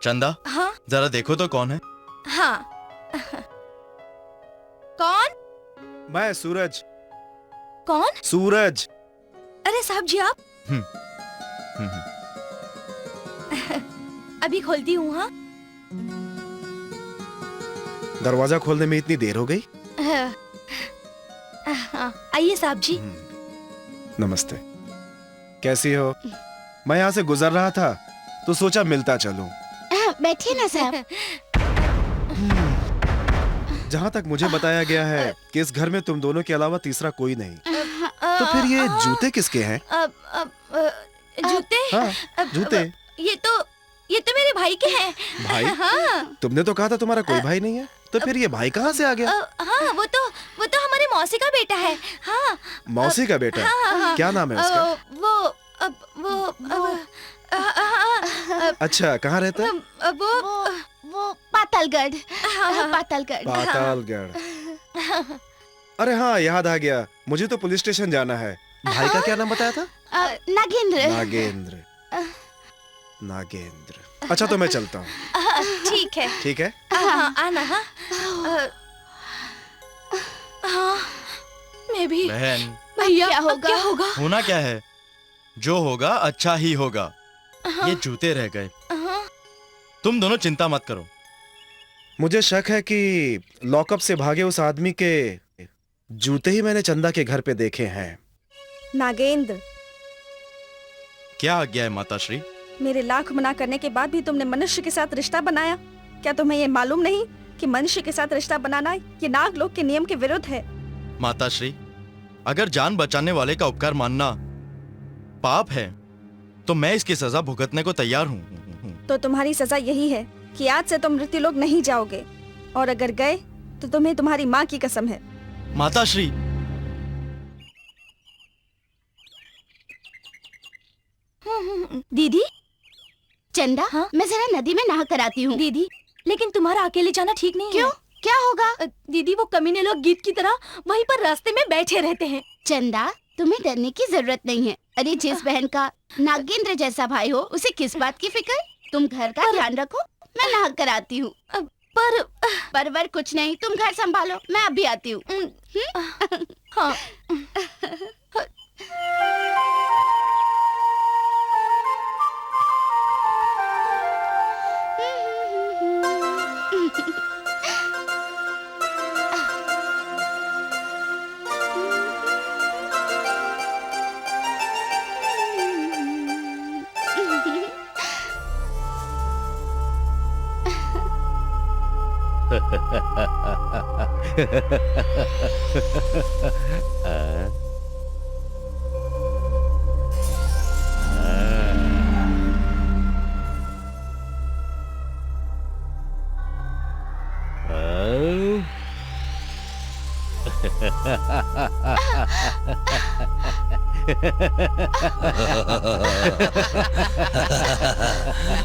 Speaker 12: चंदा,
Speaker 2: हाँ?
Speaker 12: जरा देखो तो कौन है?
Speaker 2: हाँ। कौन?
Speaker 10: मैं सूरज।
Speaker 2: कौन?
Speaker 10: सूरज।
Speaker 2: अरे साहब जी आप? अभी खोलती हूँ। हाँ,
Speaker 10: दरवाजा खोलने में इतनी देर हो गई?
Speaker 2: आइए साहब जी।
Speaker 10: नमस्ते। कैसी हो? मैं यहाँ से गुजर रहा था तो सोचा मिलता चलूं।
Speaker 1: बैठिए ना साहब।
Speaker 10: जहाँ तक मुझे बताया गया है कि इस घर में तुम दोनों के अलावा तीसरा कोई नहीं, तो फिर ये जूते किसके हैं?
Speaker 2: जूते?
Speaker 10: हाँ, जूते।
Speaker 2: ये तो मेरे भाई के हैं।
Speaker 10: भाई?
Speaker 2: हाँ।
Speaker 10: तुमने तो कहा था तुम्हारा कोई भाई नहीं है, तो फिर ये भाई कहाँ से आ गया?
Speaker 2: हाँ, वो तो हमारे मौसी का बेटा है। हाँ।
Speaker 10: मौसी का बेटा?
Speaker 2: हाँ।
Speaker 10: क्या नाम है उसका? अच्छा, कहाँ रहता है?
Speaker 1: वो पातालगढ़। पातालगढ़।
Speaker 10: पातालगढ़। अरे हाँ, याद आ गया, मुझे तो पुलिस स्टेशन जाना है। भाई का क्या नाम बताया था?
Speaker 1: नागेंद्र।
Speaker 10: नागेंद्र। नागेंद्र। अच्छा, तो मैं चलता हूँ।
Speaker 2: ठीक है।
Speaker 10: ठीक है।
Speaker 2: हाँ, आना। हाँ। हाँ, मैं भी।
Speaker 12: बहन,
Speaker 2: भैया, क्या होगा?
Speaker 12: होना क्या है? जो होगा अच्छा ही होगा। ये जूते रह गए। तुम दोनों चिंता मत करो।
Speaker 10: मुझे शक है कि लॉकअप से भागे उस आदमी के जूते ही मैंने चंदा के घर पे देखे हैं।
Speaker 4: नागेंद्र,
Speaker 12: क्या आज्ञा है माताश्री?
Speaker 4: मेरे लाख मना करने के बाद भी तुमने मनुष्य के साथ रिश्ता बनाया। क्या तुम्हें ये मालूम नहीं कि मनुष्य के साथ रिश्ता बनाना ये नागलोक के नियम के विरुद्ध है?
Speaker 12: माताश्री, अगर जान बचाने वाले का उपकार मानना पाप है तो मैं इसकी सजा भुगतने को तैयार हूँ।
Speaker 4: तो तुम्हारी सजा यही है कि आज से तुम मृत्युलोक नहीं जाओगे, और अगर गए तो तुम्हें तुम्हारी माँ की कसम है।
Speaker 12: माताश्री,
Speaker 1: दीदी, चंदा, हाँ? मैं जरा नदी में नहा कर आती हूँ।
Speaker 2: दीदी, लेकिन तुम्हारा अकेले जाना ठीक नहीं
Speaker 1: क्यों?
Speaker 2: है।
Speaker 1: क्या होगा?
Speaker 2: दीदी, वो कमीने लोग गीत की तरह वहीं पर रास्ते में बैठे रहते हैं।
Speaker 1: चंदा, तुम्हें डरने की जरूरत नहीं है। अरे जिस बहन का नागेंद्र जैसा भाई हो, उसे किस बात की फिक्र? तुम घर का ध्यान रखो, मैं नहा कर आती हूँ। पर कुछ नहीं, तुम घर संभालो, मैं अभी आती हूँ।
Speaker 2: हाँ।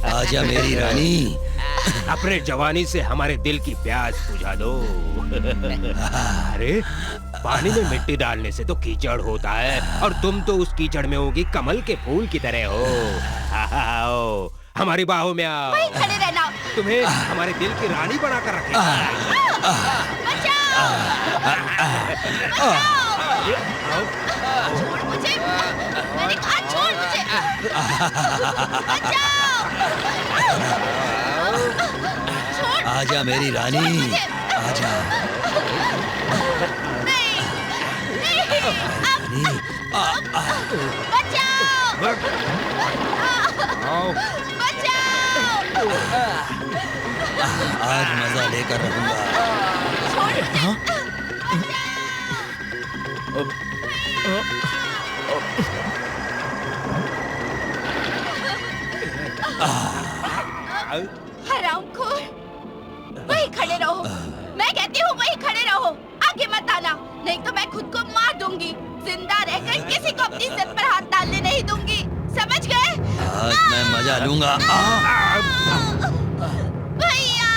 Speaker 6: आजा मेरी रानी,
Speaker 8: अपने जवानी से हमारे दिल की प्यास बुझा दो। अरे पानी में मिट्टी डालने से तो कीचड़ होता है, और तुम तो उस कीचड़ में होगी कमल के फूल की तरह हो। आओ, हमारी बाहों में आओ।
Speaker 1: वहीं खड़े रहना।
Speaker 8: तुम्हें हमारे दिल की रानी बना कर रखेगा।
Speaker 1: छोड़ मुझे, मैंने कहा छोड़ मुझे।
Speaker 6: आजा मेरी रानी, आजा।
Speaker 1: नहीं,
Speaker 6: आज मजा लेकर रहूंगा।
Speaker 1: हरामखोर, वहीं खड़े रहो। मैं कहती हूँ वहीं खड़े रहो, आगे मत आना, नहीं तो मैं खुद को मार दूंगी। जिंदा रहकर किसी को अपनी इज्जत पर हाथ डालने नहीं दूंगी, समझ गए?
Speaker 6: आज मैं मजा लूंगा।
Speaker 1: भैया,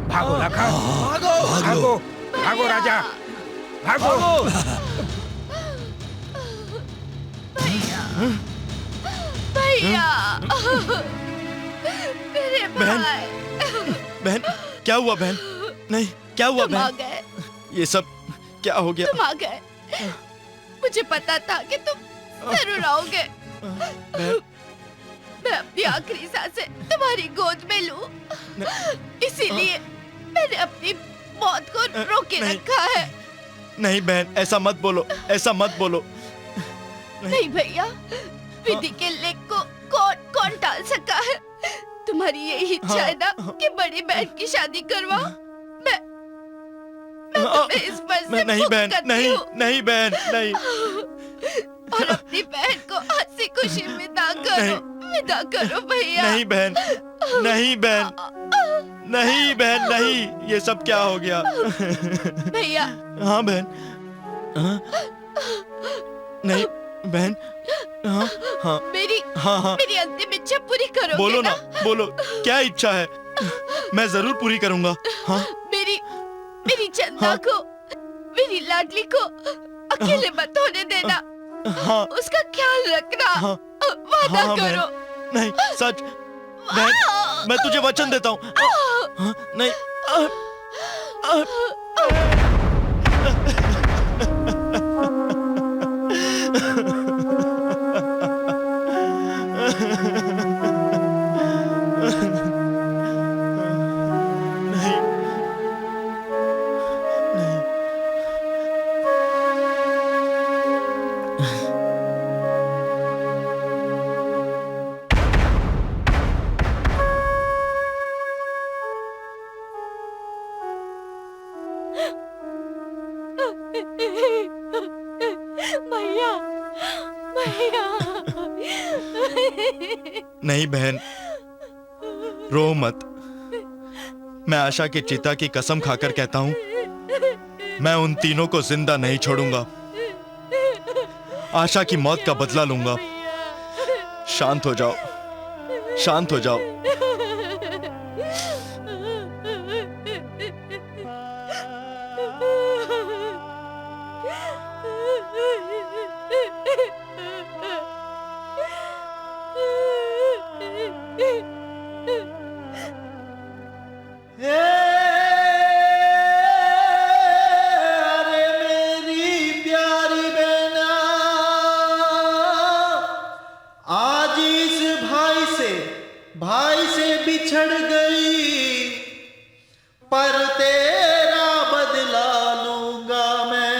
Speaker 8: भागो लखन, भागो, भागो राजा, भागो।
Speaker 1: भैया, मेरे
Speaker 12: बहन,
Speaker 1: भाई।
Speaker 12: बहन, क्या हुआ बहन? नहीं, क्या हुआ
Speaker 1: तुम आ
Speaker 12: बहन?
Speaker 1: गए,
Speaker 12: ये सब क्या हो गया?
Speaker 1: तुम आ गए। मुझे पता था कि तुम जरूर आओगे। मैं अपनी आखिरी सांसें तुम्हारी गोद में लूं, इसीलिए मैंने अपनी मौत को रोके रखा है।
Speaker 12: नहीं बहन, ऐसा मत बोलो, ऐसा मत बोलो।
Speaker 1: नहीं भैया, विधि के लेख को कौन टाल सका है? तुम्हारी यही इच्छा है ना कि बड़ी बहन की शादी करवा? मैं तुम्हें इस पर से
Speaker 12: नहीं
Speaker 1: मुक्त
Speaker 12: बहन,
Speaker 1: करती
Speaker 12: नहीं,
Speaker 1: हूँ।
Speaker 12: नहीं बहन, नहीं।
Speaker 1: और अपनी बहन को हंसी खुशी विदा करो, विदा करो भैया।
Speaker 12: नहीं बहन, नहीं बहन, नहीं बहन, नहीं। ये सब क्या हो गया?
Speaker 1: भैया।
Speaker 12: हाँ बहन, हाँ, नहीं बहन, हाँ, हाँ, हाँ,
Speaker 1: मेरी अंतिम इच्छा पूरी करोगे
Speaker 12: बोलो
Speaker 1: ना?
Speaker 12: बोलो, क्या इच्छा है? मैं जरूर पूरी करूंगा। हाँ,
Speaker 1: मेरी चंदा को, मेरी लाडली को अकेले मत होने देना।
Speaker 12: हाँ,
Speaker 1: उसका ख्याल रखना। वादा
Speaker 12: हाँ, बहन,
Speaker 1: करो।
Speaker 12: नहीं, सच बहन, मैं तुझे वचन देता हूँ। हाँ, नहीं, नहीं बहन, रो मत। मैं आशा की चिता की कसम खाकर कहता हूं, मैं उन तीनों को जिंदा नहीं छोड़ूंगा। आशा की मौत का बदला लूंगा। शांत हो जाओ, शांत हो जाओ।
Speaker 13: भाई से बिछड़ गई, पर तेरा बदला लूंगा मैं।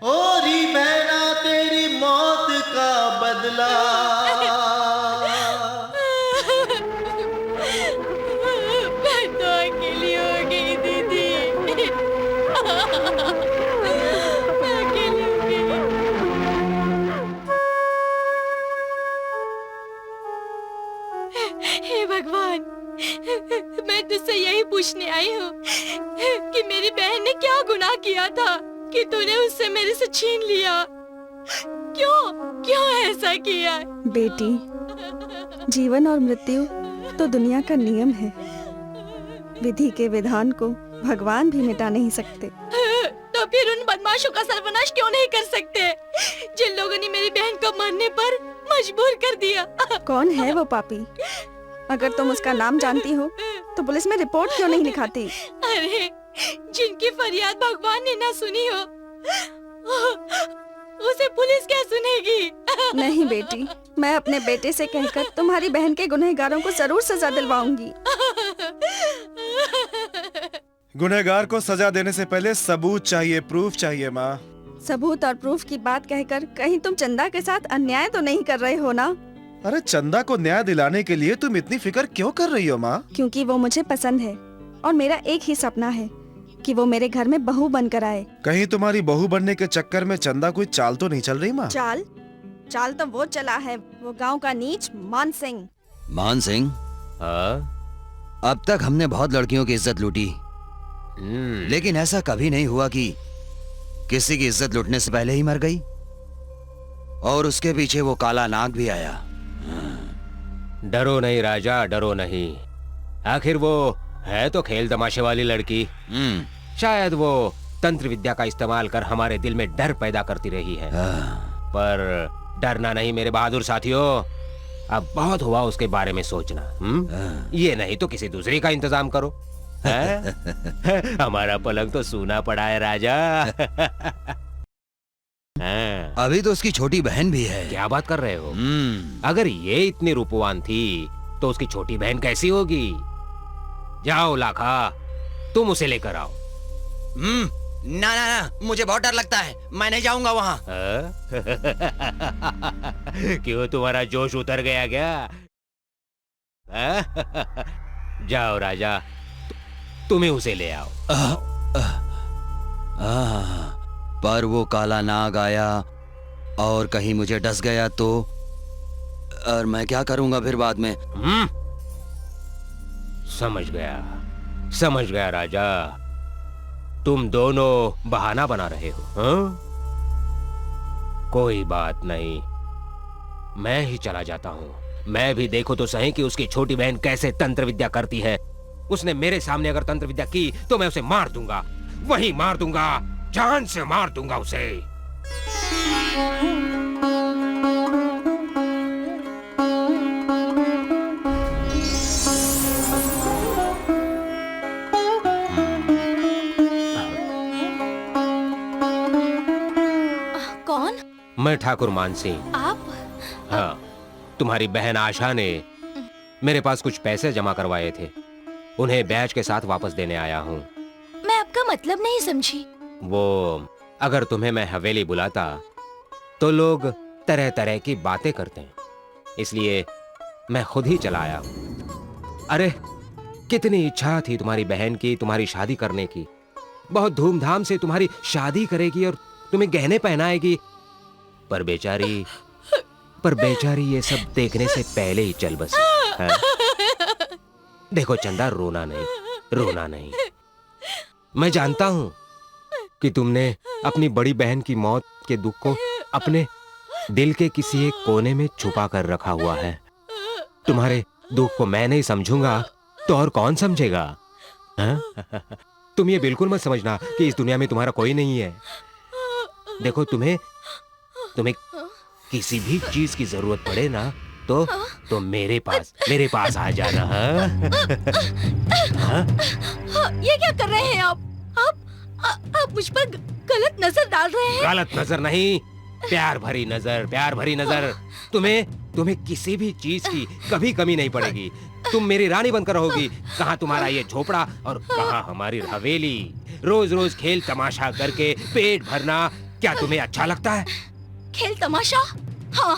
Speaker 13: ओरी बहना तेरी मौत का बदला।
Speaker 2: मैं तो अकेली हो गई दीदी। मैं अकेली हो गई। हे भगवान, मैं तुझसे यही पूछने आई हूँ कि मेरी बहन ने क्या गुनाह किया था कि तूने उससे मेरे से छीन लिया। क्यों ऐसा किया?
Speaker 4: बेटी, जीवन और मृत्यु तो दुनिया का नियम है। विधि के विधान को भगवान भी मिटा नहीं सकते।
Speaker 2: तो फिर उन बदमाशों का सर्वनाश क्यों नहीं कर सकते जिन लोगों ने मेरी बहन को मरने पर मजबूर कर दिया?
Speaker 4: कौन है वो पापी? अगर तुम उसका नाम जानती हो तो पुलिस में रिपोर्ट क्यों नहीं लिखाती?
Speaker 2: अरे, जिनकी फरियाद भगवान ने ना सुनी हो, उसे पुलिस क्या सुनेगी?
Speaker 4: नहीं बेटी, मैं अपने बेटे से कहकर तुम्हारी बहन के गुनहगारों को जरूर सजा दिलवाऊंगी।
Speaker 10: गुनहगार को सजा देने से पहले सबूत चाहिए, प्रूफ चाहिए माँ।
Speaker 4: सबूत और प्रूफ की बात कहकर कहीं तुम चंदा के साथ अन्याय तो नहीं कर रहे हो ना?
Speaker 10: अरे चंदा को न्याय दिलाने के लिए तुम इतनी फिक्र क्यों कर रही हो माँ?
Speaker 4: क्योंकि वो मुझे पसंद है और मेरा एक ही सपना है कि वो मेरे घर में बहू बनकर आए।
Speaker 10: कहीं तुम्हारी बहू बनने के चक्कर में चंदा कोई चाल तो नहीं चल रही माँ?
Speaker 4: चाल तो वो चला है, वो गांव का नीच मान सिंह।
Speaker 6: मान सिंह? अब तक हमने बहुत लड़कियों की इज्जत लूटी, लेकिन ऐसा कभी नहीं हुआ कि किसी की इज्जत लूटने से पहले ही मर गई। और उसके पीछे वो काला नाग भी आया।
Speaker 8: डरो नहीं राजा, डरो नहीं। आखिर वो है तो खेल तमाशे वाली लड़की। शायद वो तंत्र विद्या का इस्तेमाल कर हमारे दिल में डर पैदा करती रही है। पर डरना नहीं मेरे बहादुर साथियों, अब बहुत हुआ उसके बारे में सोचना। ये नहीं तो किसी दूसरे का इंतजाम करो। हमारा पलंग तो सूना पड़ा है राजा।
Speaker 6: अभी तो उसकी छोटी बहन भी है।
Speaker 8: क्या बात कर रहे हो? अगर ये इतनी रूपवान थी तो उसकी छोटी बहन कैसी होगी? जाओ लाखा, तुम उसे लेकर आओ।
Speaker 6: ना ना ना, मुझे बहुत डर लगता है, मैं नहीं जाऊंगा वहाँ।
Speaker 8: क्यों, तुम्हारा जोश उतर गया क्या? जाओ राजा, तुम्हें उसे ले आओ।
Speaker 6: पर वो काला नाग आया और कहीं मुझे डस गया तो, और मैं क्या करूंगा फिर बाद में?
Speaker 8: समझ गया राजा, तुम दोनों बहाना बना रहे हो। कोई बात नहीं, मैं ही चला जाता हूँ। मैं भी देखो तो सही कि उसकी छोटी बहन कैसे तंत्र विद्या करती है। उसने मेरे सामने अगर तंत्र विद्या की तो मैं उसे मार दूंगा, वहीं मार दूंगा, जान से मार दूंगा उसे।
Speaker 2: कौन?
Speaker 8: मैं ठाकुर मानसिंह।
Speaker 2: आप?
Speaker 8: हाँ, तुम्हारी बहन आशा ने मेरे पास कुछ पैसे जमा करवाए थे, उन्हें ब्याज के साथ वापस देने आया हूँ।
Speaker 2: मैं आपका मतलब नहीं समझी।
Speaker 8: वो अगर तुम्हें मैं हवेली बुलाता तो लोग तरह तरह की बातें करते हैं, इसलिए मैं खुद ही चला आया हूँ। अरे कितनी इच्छा थी तुम्हारी बहन की तुम्हारी शादी करने की। बहुत धूमधाम से तुम्हारी शादी करेगी और तुम्हें गहने पहनाएगी, पर बेचारी ये सब देखने से पहले ही चल बसी है। देखो चंदा, रोना नहीं। मैं जानता हूं कि तुमने अपनी बड़ी बहन की मौत के दुख को अपने दिल के किसी एक कोने में छुपा कर रखा हुआ है। तुम्हारे दुख को मैं नहीं समझूंगा तो और कौन समझेगा? तुम ये बिल्कुल मत समझना कि इस दुनिया में तुम्हारा कोई नहीं है। देखो, तुम्हें किसी भी चीज की जरूरत पड़े ना तो मेरे पास आ जाना।
Speaker 2: ये क्या कर रहे हैं आप मुझ पर गलत नजर डाल रहे हैं।
Speaker 8: गलत नजर नहीं, प्यार भरी नजर। तुम्हें किसी भी चीज की कभी कमी नहीं पड़ेगी। तुम मेरी रानी बनकर रहोगी। कहाँ तुम्हारा ये झोपड़ा और कहाँ हमारी हवेली। रोज रोज खेल तमाशा करके पेट भरना क्या तुम्हें अच्छा लगता है?
Speaker 2: खेल तमाशा? हाँ,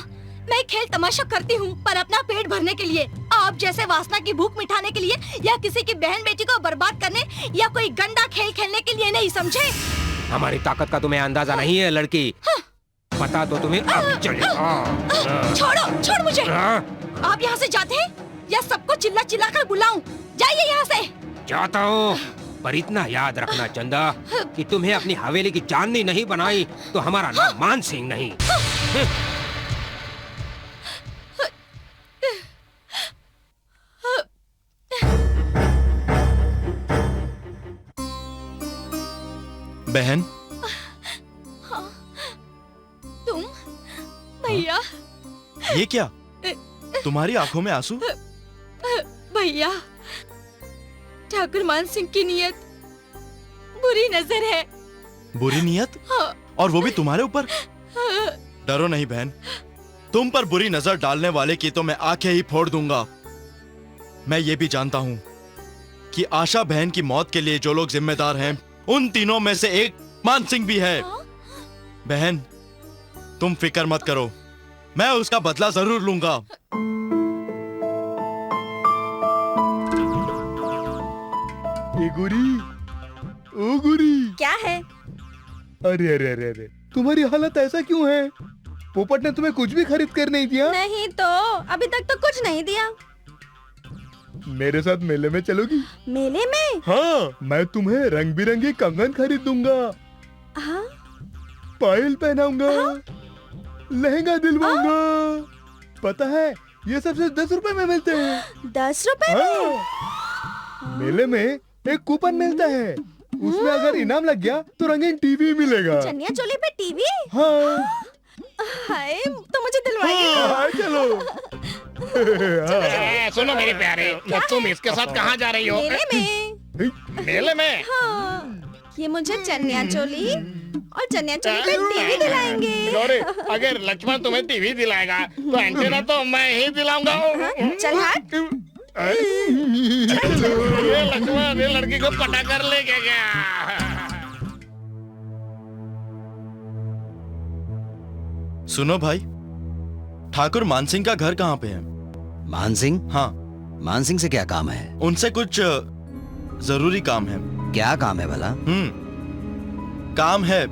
Speaker 2: मैं खेल तमाशा करती हूँ, पर अपना पेट भरने के लिए। आप जैसे वासना की भूख मिटाने के लिए, या किसी की बहन बेटी को बर्बाद करने, या कोई गंदा खेल खेलने के लिए नहीं, समझे?
Speaker 8: हमारी ताकत का तुम्हें अंदाजा नहीं है लड़की। पता तो तुम्हें अब चलेगा।
Speaker 2: छोड़ मुझे। आप यहाँ से जाते हैं या सबको चिल्ला कर बुलाऊं? जाइए यहाँ से।
Speaker 8: जाता हूँ, पर इतना याद रखना चंदा कि तुम्हें अपनी हवेली की चांदनी नहीं बनाई तो हमारा नाम मान सिंह नहीं।
Speaker 12: बहन,
Speaker 2: तुम? भैया।
Speaker 12: ये क्या? तुम्हारी आंखों में आंसू?
Speaker 2: भैया, ठाकुर मान सिंह की नीयत बुरी नजर है।
Speaker 12: बुरी नीयत?
Speaker 2: हाँ।
Speaker 12: और वो भी तुम्हारे ऊपर? डरो नहीं बहन, तुम पर बुरी नजर डालने वाले की तो मैं आंखें ही फोड़ दूंगा। मैं ये भी जानता हूँ कि आशा बहन की मौत के लिए जो लोग जिम्मेदार हैं, उन तीनों में से एक मान सिंह भी है। बहन, तुम फिक्र मत करो, मैं उसका बदला जरूर लूंगा।
Speaker 11: गुरी, ओ गुरी,
Speaker 4: क्या है?
Speaker 11: अरे अरे अरे अरे, तुम्हारी हालत ऐसा क्यों है? पोपट ने तुम्हें कुछ भी खरीद कर नहीं दिया?
Speaker 4: नहीं तो, अभी तक तो कुछ नहीं दिया।
Speaker 11: मेरे साथ मेले में चलोगी?
Speaker 4: मेले में?
Speaker 11: हाँ, मैं तुम्हें रंग बिरंगी कंगन खरीद दूंगा।
Speaker 4: हाँ?
Speaker 11: पायल पहनाऊंगा।
Speaker 4: हाँ?
Speaker 11: लहंगा दिलवाऊंगा। पता है, ये सब सिर्फ 10 रुपए में मिलते हैं।
Speaker 4: 10 रुपए में?
Speaker 11: मेले में एक कूपन मिलता है, उसमें अगर इनाम लग गया तो रंगीन टीवी मिलेगा।
Speaker 4: चनिया चोली पे टीवी?
Speaker 11: हाँ।
Speaker 4: हाय, तो मुझे दिलवाइए।
Speaker 11: हाँ, चलो।
Speaker 9: सुनो मेरे प्यारे, तुम इसके साथ कहाँ जा रही हो?
Speaker 4: मेले में।
Speaker 9: मेले में?
Speaker 4: हाँ, ये मुझे चनिया चोली और चनिया चोली पे टीवी दिलाएंगे।
Speaker 9: गौरी, अगर लक्ष्मण तुम्हें टीवी दिलाएगा तो एंटीना तो मैं ही दिलाऊंगा।
Speaker 4: चल हट।
Speaker 9: ये लक्ष्मण ये लड़की को पटा कर लेके गया।
Speaker 12: सुनो भाई, ठाकुर मानसिंह का घर कहाँ पे है?
Speaker 6: मानसिंह?
Speaker 12: हाँ।
Speaker 6: मानसिंह से क्या काम है?
Speaker 12: उनसे कुछ जरूरी काम है।
Speaker 6: क्या काम है भला?
Speaker 12: काम है।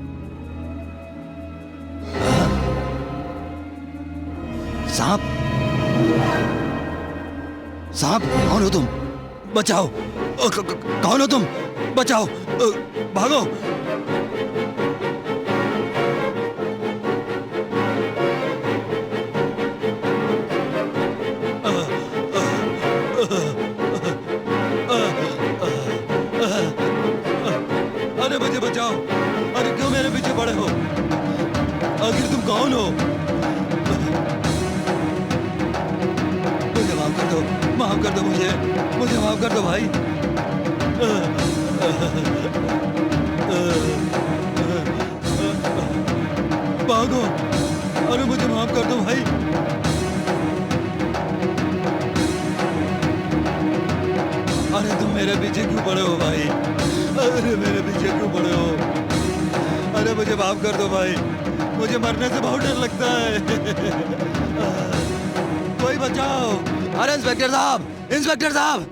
Speaker 6: सांप? सांप? कौन हो तुम? बचाओ! कौन हो तुम? बचाओ! भागो! अरे मुझे बचाओ! अरे क्यों मेरे पीछे पड़े हो? आखिर तुम कौन हो? मुझे माफ कर दो, माफ कर दो मुझे माफ कर दो भाई। भागो! अरे मुझे माफ कर दो भाई। अरे तुम मेरे पीछे क्यों पड़े हो भाई? अरे मेरे पीछे क्यों पड़े हो? अरे मुझे माफ कर दो भाई, मुझे मरने से बहुत डर लगता है। कोई बचाओ! अरे इंस्पेक्टर साहब,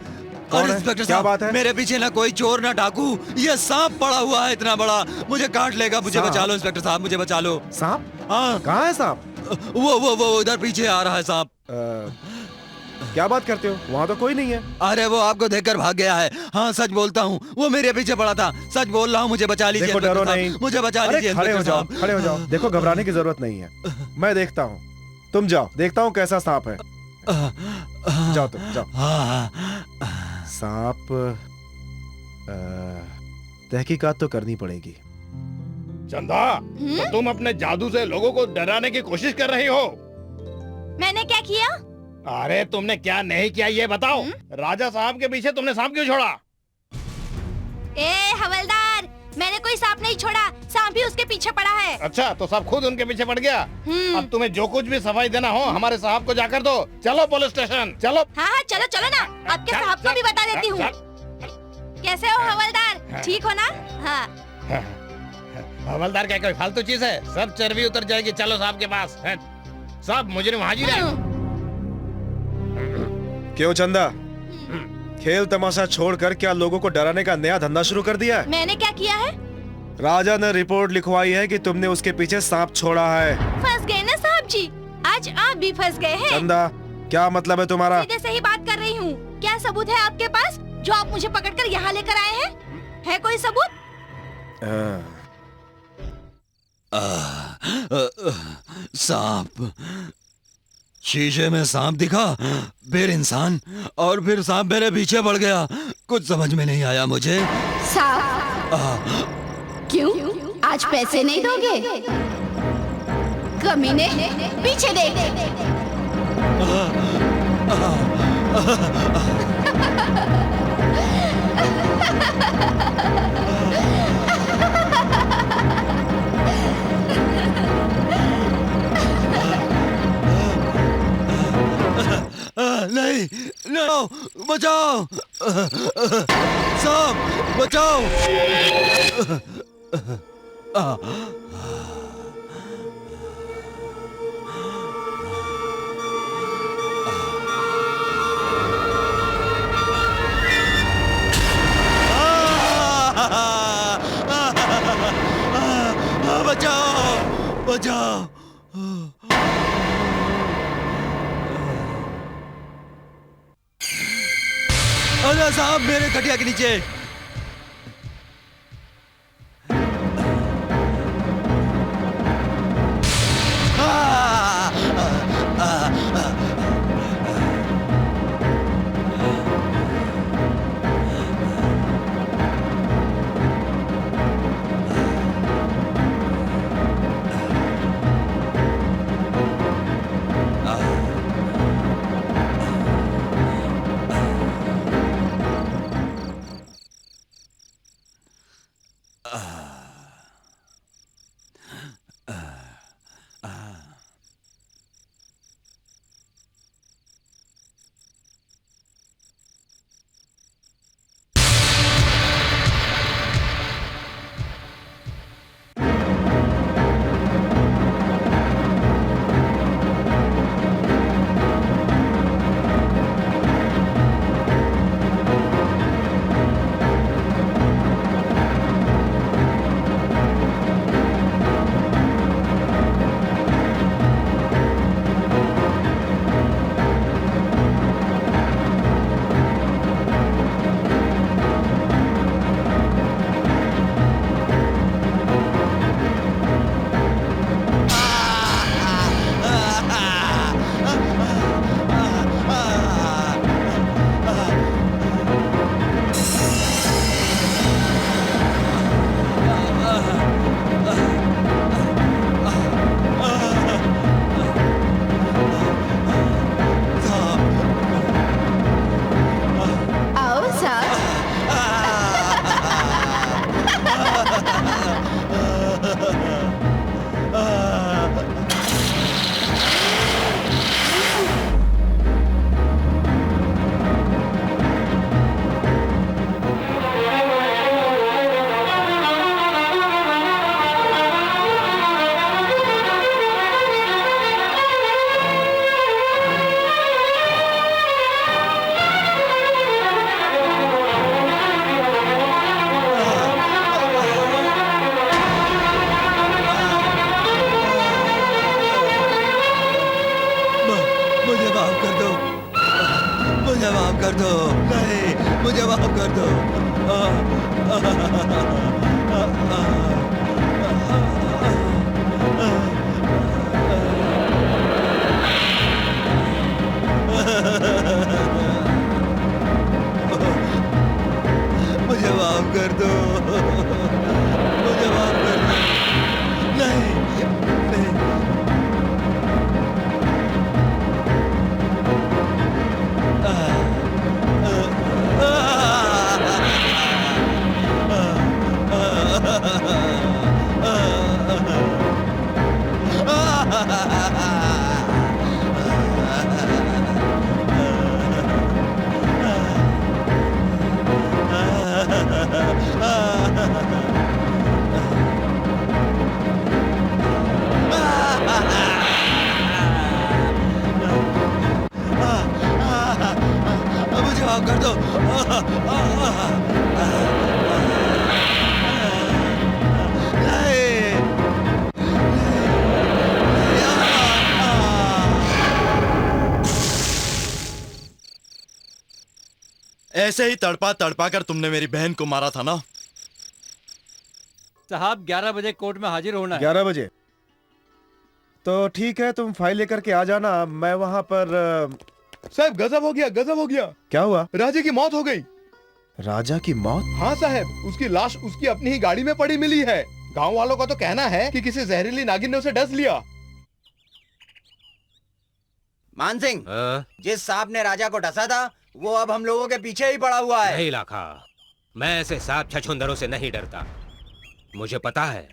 Speaker 10: कौन है?
Speaker 6: इंस्पेक्टर
Speaker 10: क्या
Speaker 6: साहब,
Speaker 10: बात है?
Speaker 6: मेरे पीछे ना कोई चोर ना डाकू, ये सांप पड़ा हुआ है इतना बड़ा, मुझे काट लेगा, मुझे
Speaker 10: सांप?
Speaker 6: बचा लो इंस्पेक्टर साहब, मुझे बचा लो।
Speaker 10: सांप?
Speaker 6: हाँ,
Speaker 10: कहाँ है सांप?
Speaker 6: वो उधर पीछे आ रहा है सांप।
Speaker 10: क्या बात करते हो? वहाँ तो कोई नहीं है।
Speaker 6: अरे वो आपको देखकर भाग गया है। हाँ सच बोलता हूँ, वो मेरे पीछे पड़ा था, सच बोल रहा हूँ, मुझे बचा लीजिए
Speaker 10: देखो, डरो
Speaker 6: इंस्पेक्टर
Speaker 10: नहीं।
Speaker 6: साहब, मुझे बचा
Speaker 10: अरे
Speaker 6: लीजिए
Speaker 10: खड़े हो
Speaker 6: इंस्पेक्टर
Speaker 10: जाओ,
Speaker 6: साहब।
Speaker 10: खड़े हो जाओ। देखो, घबराने की जरूरत नहीं है, मैं देखता हूँ। तुम जाओ, देखता हूँ कैसा सांप है। जाओ तुम, जाओ। सांप तहकीकात तो करनी पड़ेगी।
Speaker 9: चंदा, तो तुम अपने जादू से लोगों को डराने की कोशिश कर रही हो?
Speaker 2: मैंने क्या किया?
Speaker 9: अरे तुमने क्या नहीं किया ये बताओ। राजा साहब के पीछे तुमने सांप क्यों छोड़ा?
Speaker 2: ए हवलदार, मैंने कोई सांप नहीं छोड़ा, सांप ही उसके पीछे पड़ा है।
Speaker 9: अच्छा, तो सब खुद उनके पीछे पड़ गया। अब तुम्हें जो कुछ भी सफाई देना हो हमारे साहब को जाकर दो। चलो पुलिस स्टेशन, चलो।
Speaker 2: हाँ चलो चलो ना, आपके साहब को भी बता देती हूँ। कैसे हो हवलदार, ठीक हो ना? हाँ।
Speaker 9: हवलदार क्या कोई फालतू चीज है? सब चर्बी उतर जाएगी। चलो साहब के पास। सब मुजरिम हाजिर है।
Speaker 10: क्यों चंदा, खेल तमाशा छोड़कर क्या लोगों को डराने का नया धंधा शुरू कर दिया है?
Speaker 2: मैंने क्या किया है?
Speaker 10: राजा ने रिपोर्ट लिखवाई है कि तुमने उसके पीछे सांप छोड़ा है।
Speaker 2: फंस गए ना साहब जी, आज आप भी फंस गए हैं।
Speaker 10: चंदा, क्या मतलब है तुम्हारा?
Speaker 2: सीधे सही बात कर रही हूँ। क्या सबूत है आपके पास जो आप मुझे पकड़कर यहाँ लेकर आए हैं? है कोई सबूत?
Speaker 6: सांप, शीशे में सांप दिखा, फिर इंसान, और फिर सांप मेरे पीछे पड़ गया। कुछ समझ में नहीं आया मुझे।
Speaker 1: सांप? क्यों? आज पैसे नहीं दोगे? कमीने, पीछे देख।
Speaker 6: नहीं, नहीं, बचाओ, सांप बचाओ। बचाओ, बचाओ। अरे साहब, मेरे खटिया के नीचे। दो, नहीं, मुझे माफ कर दो। मुझे माफ कर दो, मुझे माफ कर दो। नहीं, नहीं। मुझे माफ कर दो।
Speaker 12: ऐसे ही तड़पा तड़पा कर तुमने मेरी बहन को मारा था ना?
Speaker 14: साहब 11 बजे कोर्ट में हाजिर होना है।
Speaker 10: 11 बजे? तो ठीक है, तुम फाइल लेकर के आ जाना, मैं वहां पर।
Speaker 11: साहब गजब हो गया, गजब हो गया।
Speaker 10: क्या हुआ?
Speaker 11: राजे की मौत हो गई।
Speaker 10: राजा की मौत?
Speaker 11: हाँ साहब, उसकी लाश उसकी अपनी ही गाड़ी में पड़ी मिली है। गांव वालों का तो कहना है कि किसी जहरीली नागिन ने उसे डस लिया।
Speaker 3: मान सिंह, जिस सांप ने राजा को डसा था वो अब हम लोगों के पीछे ही पड़ा हुआ है।
Speaker 8: नहीं लाखा, मैं ऐसे सांप छछूंदरों से नहीं डरता। मुझे पता है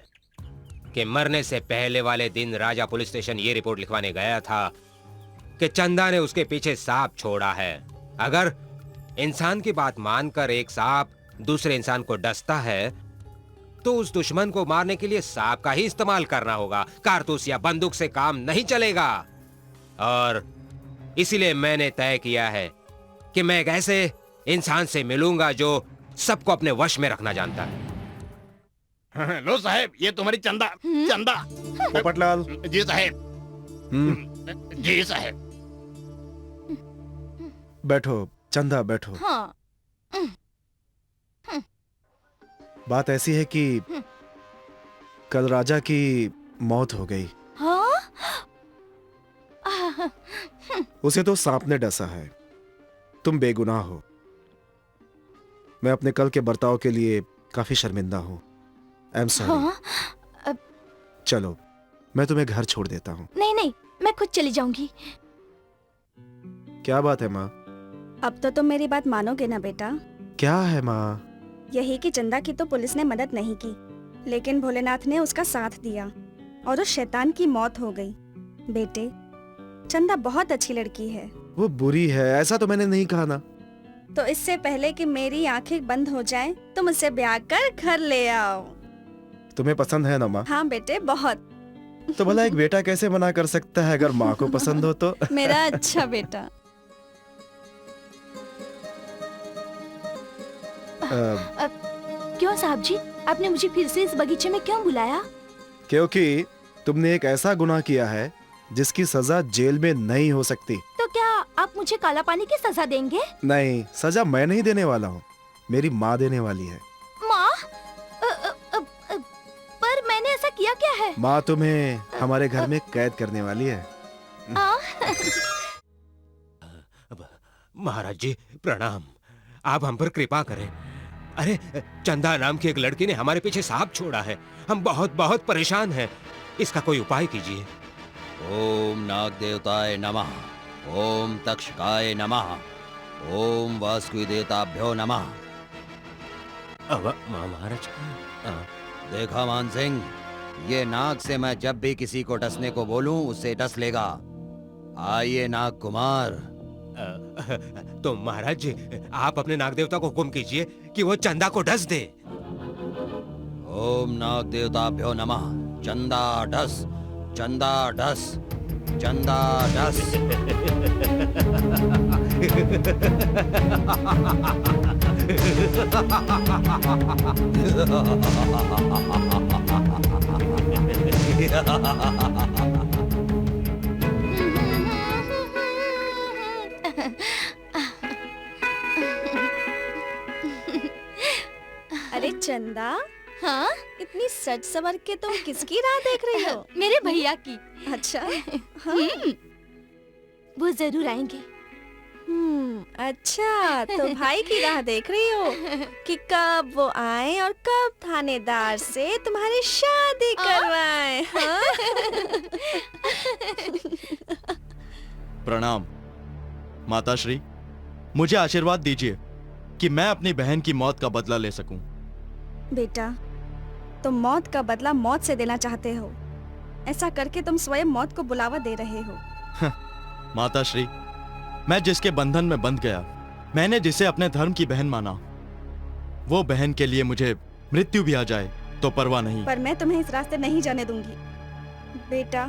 Speaker 8: कि मरने से पहले वाले दिन राजा पुलिस स्टेशन ये रिपोर्ट लिखवाने गया था कि चंदा ने उसके पीछे सांप छोड़ा है। अगर इंसान की बात मानकर एक सांप दूसरे इंसान को डसता है तो उस दुश्मन को मारने के लिए सांप का ही इस्तेमाल करना होगा। कारतूस या बंदूक से काम नहीं चलेगा। और इसीलिए मैंने तय किया है कि मैं एक ऐसे इंसान से मिलूंगा जो सबको अपने वश में रखना जानता है।
Speaker 9: लो साहब, ये तुम्हारी चंदा। चंदा।
Speaker 10: पोपटलाल।
Speaker 9: जी साहब। जी साहब।
Speaker 10: बैठो चंदा, बैठो।
Speaker 2: हाँ।
Speaker 10: बात ऐसी है कि कल राजा की मौत हो गई।
Speaker 2: हाँ?
Speaker 10: उसे तो सांप ने डसा है। तुम बेगुनाह हो। मैं अपने कल के बर्ताव के लिए काफी शर्मिंदा हूँ। I am sorry.
Speaker 2: हाँ?
Speaker 10: चलो, मैं तुम्हें घर छोड़ देता हूँ।
Speaker 2: नहीं नहीं, मैं खुद चली जाऊंगी।
Speaker 10: क्या बात है माँ?
Speaker 4: अब तो तुम मेरी बात मानोगे ना बेटा?
Speaker 10: क्या है माँ?
Speaker 4: यही कि चंदा की तो पुलिस ने मदद नहीं की, लेकिन भोलेनाथ ने उसका साथ दिया और उस शैतान की मौत हो गई। बेटे, चंदा बहुत अच्छी लड़की है।
Speaker 10: वो बुरी है ऐसा तो मैंने नहीं कहा ना।
Speaker 4: तो इससे पहले कि मेरी आंखें बंद हो जाएं, तुम उसे ब्याह कर घर ले आओ।
Speaker 10: तुम्हें पसंद है ना माँ?
Speaker 4: हाँ बेटे, बहुत।
Speaker 10: तो भला एक बेटा कैसे मना कर सकता है अगर माँ को पसंद हो तो?
Speaker 4: मेरा अच्छा बेटा।
Speaker 2: क्यों साहब जी, आपने मुझे फिर से इस बगीचे में क्यों बुलाया?
Speaker 10: क्योंकि तुमने एक ऐसा गुनाह किया है जिसकी सजा जेल में नहीं हो सकती।
Speaker 2: तो क्या आप मुझे काला पानी की सजा देंगे?
Speaker 10: नहीं, सजा मैं नहीं देने वाला हूँ, मेरी माँ देने वाली है।
Speaker 2: माँ? पर मैंने ऐसा किया क्या है?
Speaker 10: माँ तुम्हें हमारे घर में कैद करने वाली है।
Speaker 8: महाराज जी प्रणाम, आप हम पर कृपा करें। अरे चंदा नाम की एक लड़की ने हमारे पीछे सांप छोड़ा है। हम बहुत बहुत परेशान हैं। इसका कोई उपाय कीजिए।
Speaker 6: ओम नाग देवताय नमः, ओम तक्षकाय नमः, ओम वासुकी देवताभ्यो नमः।
Speaker 8: अब महाराज
Speaker 6: देखा मान सिंह, ये नाग से मैं जब भी किसी को डसने को बोलूं उससे डस लेगा। आइए नाग कुमार।
Speaker 8: तो महाराज जी आप अपने नाग देवता को हुक्म कीजिए कि वो चंदा को डस दे।
Speaker 6: ओम नाग देवताभ्यो नमः। चंदा डस, चंदा डस, चंदा डस।
Speaker 4: चंदा,
Speaker 2: हाँ
Speaker 4: इतनी सज सवर के तुम किसकी राह देख रही हो?
Speaker 2: मेरे भैया की।
Speaker 4: अच्छा, हाँ।
Speaker 2: वो जरूर आएंगे।
Speaker 4: अच्छा, तो भाई की राह देख रही हो कि कब वो आए और कब थानेदार से तुम्हारी शादी करवाएं, हाँ?
Speaker 12: प्रणाम माताश्री, मुझे आशीर्वाद दीजिए कि मैं अपनी बहन की मौत का बदला ले सकूं।
Speaker 4: बेटा, तुम मौत का बदला मौत से देना चाहते हो। ऐसा करके तुम स्वयं मौत को बुलावा दे रहे हो।
Speaker 12: माताश्री, मैं जिसके बंधन में बंध गया, मैंने जिसे अपने धर्म की बहन माना, वो बहन के लिए मुझे मृत्यु भी आ जाए तो परवाह नहीं।
Speaker 4: पर मैं तुम्हें इस रास्ते नहीं जाने दूंगी। बेटा,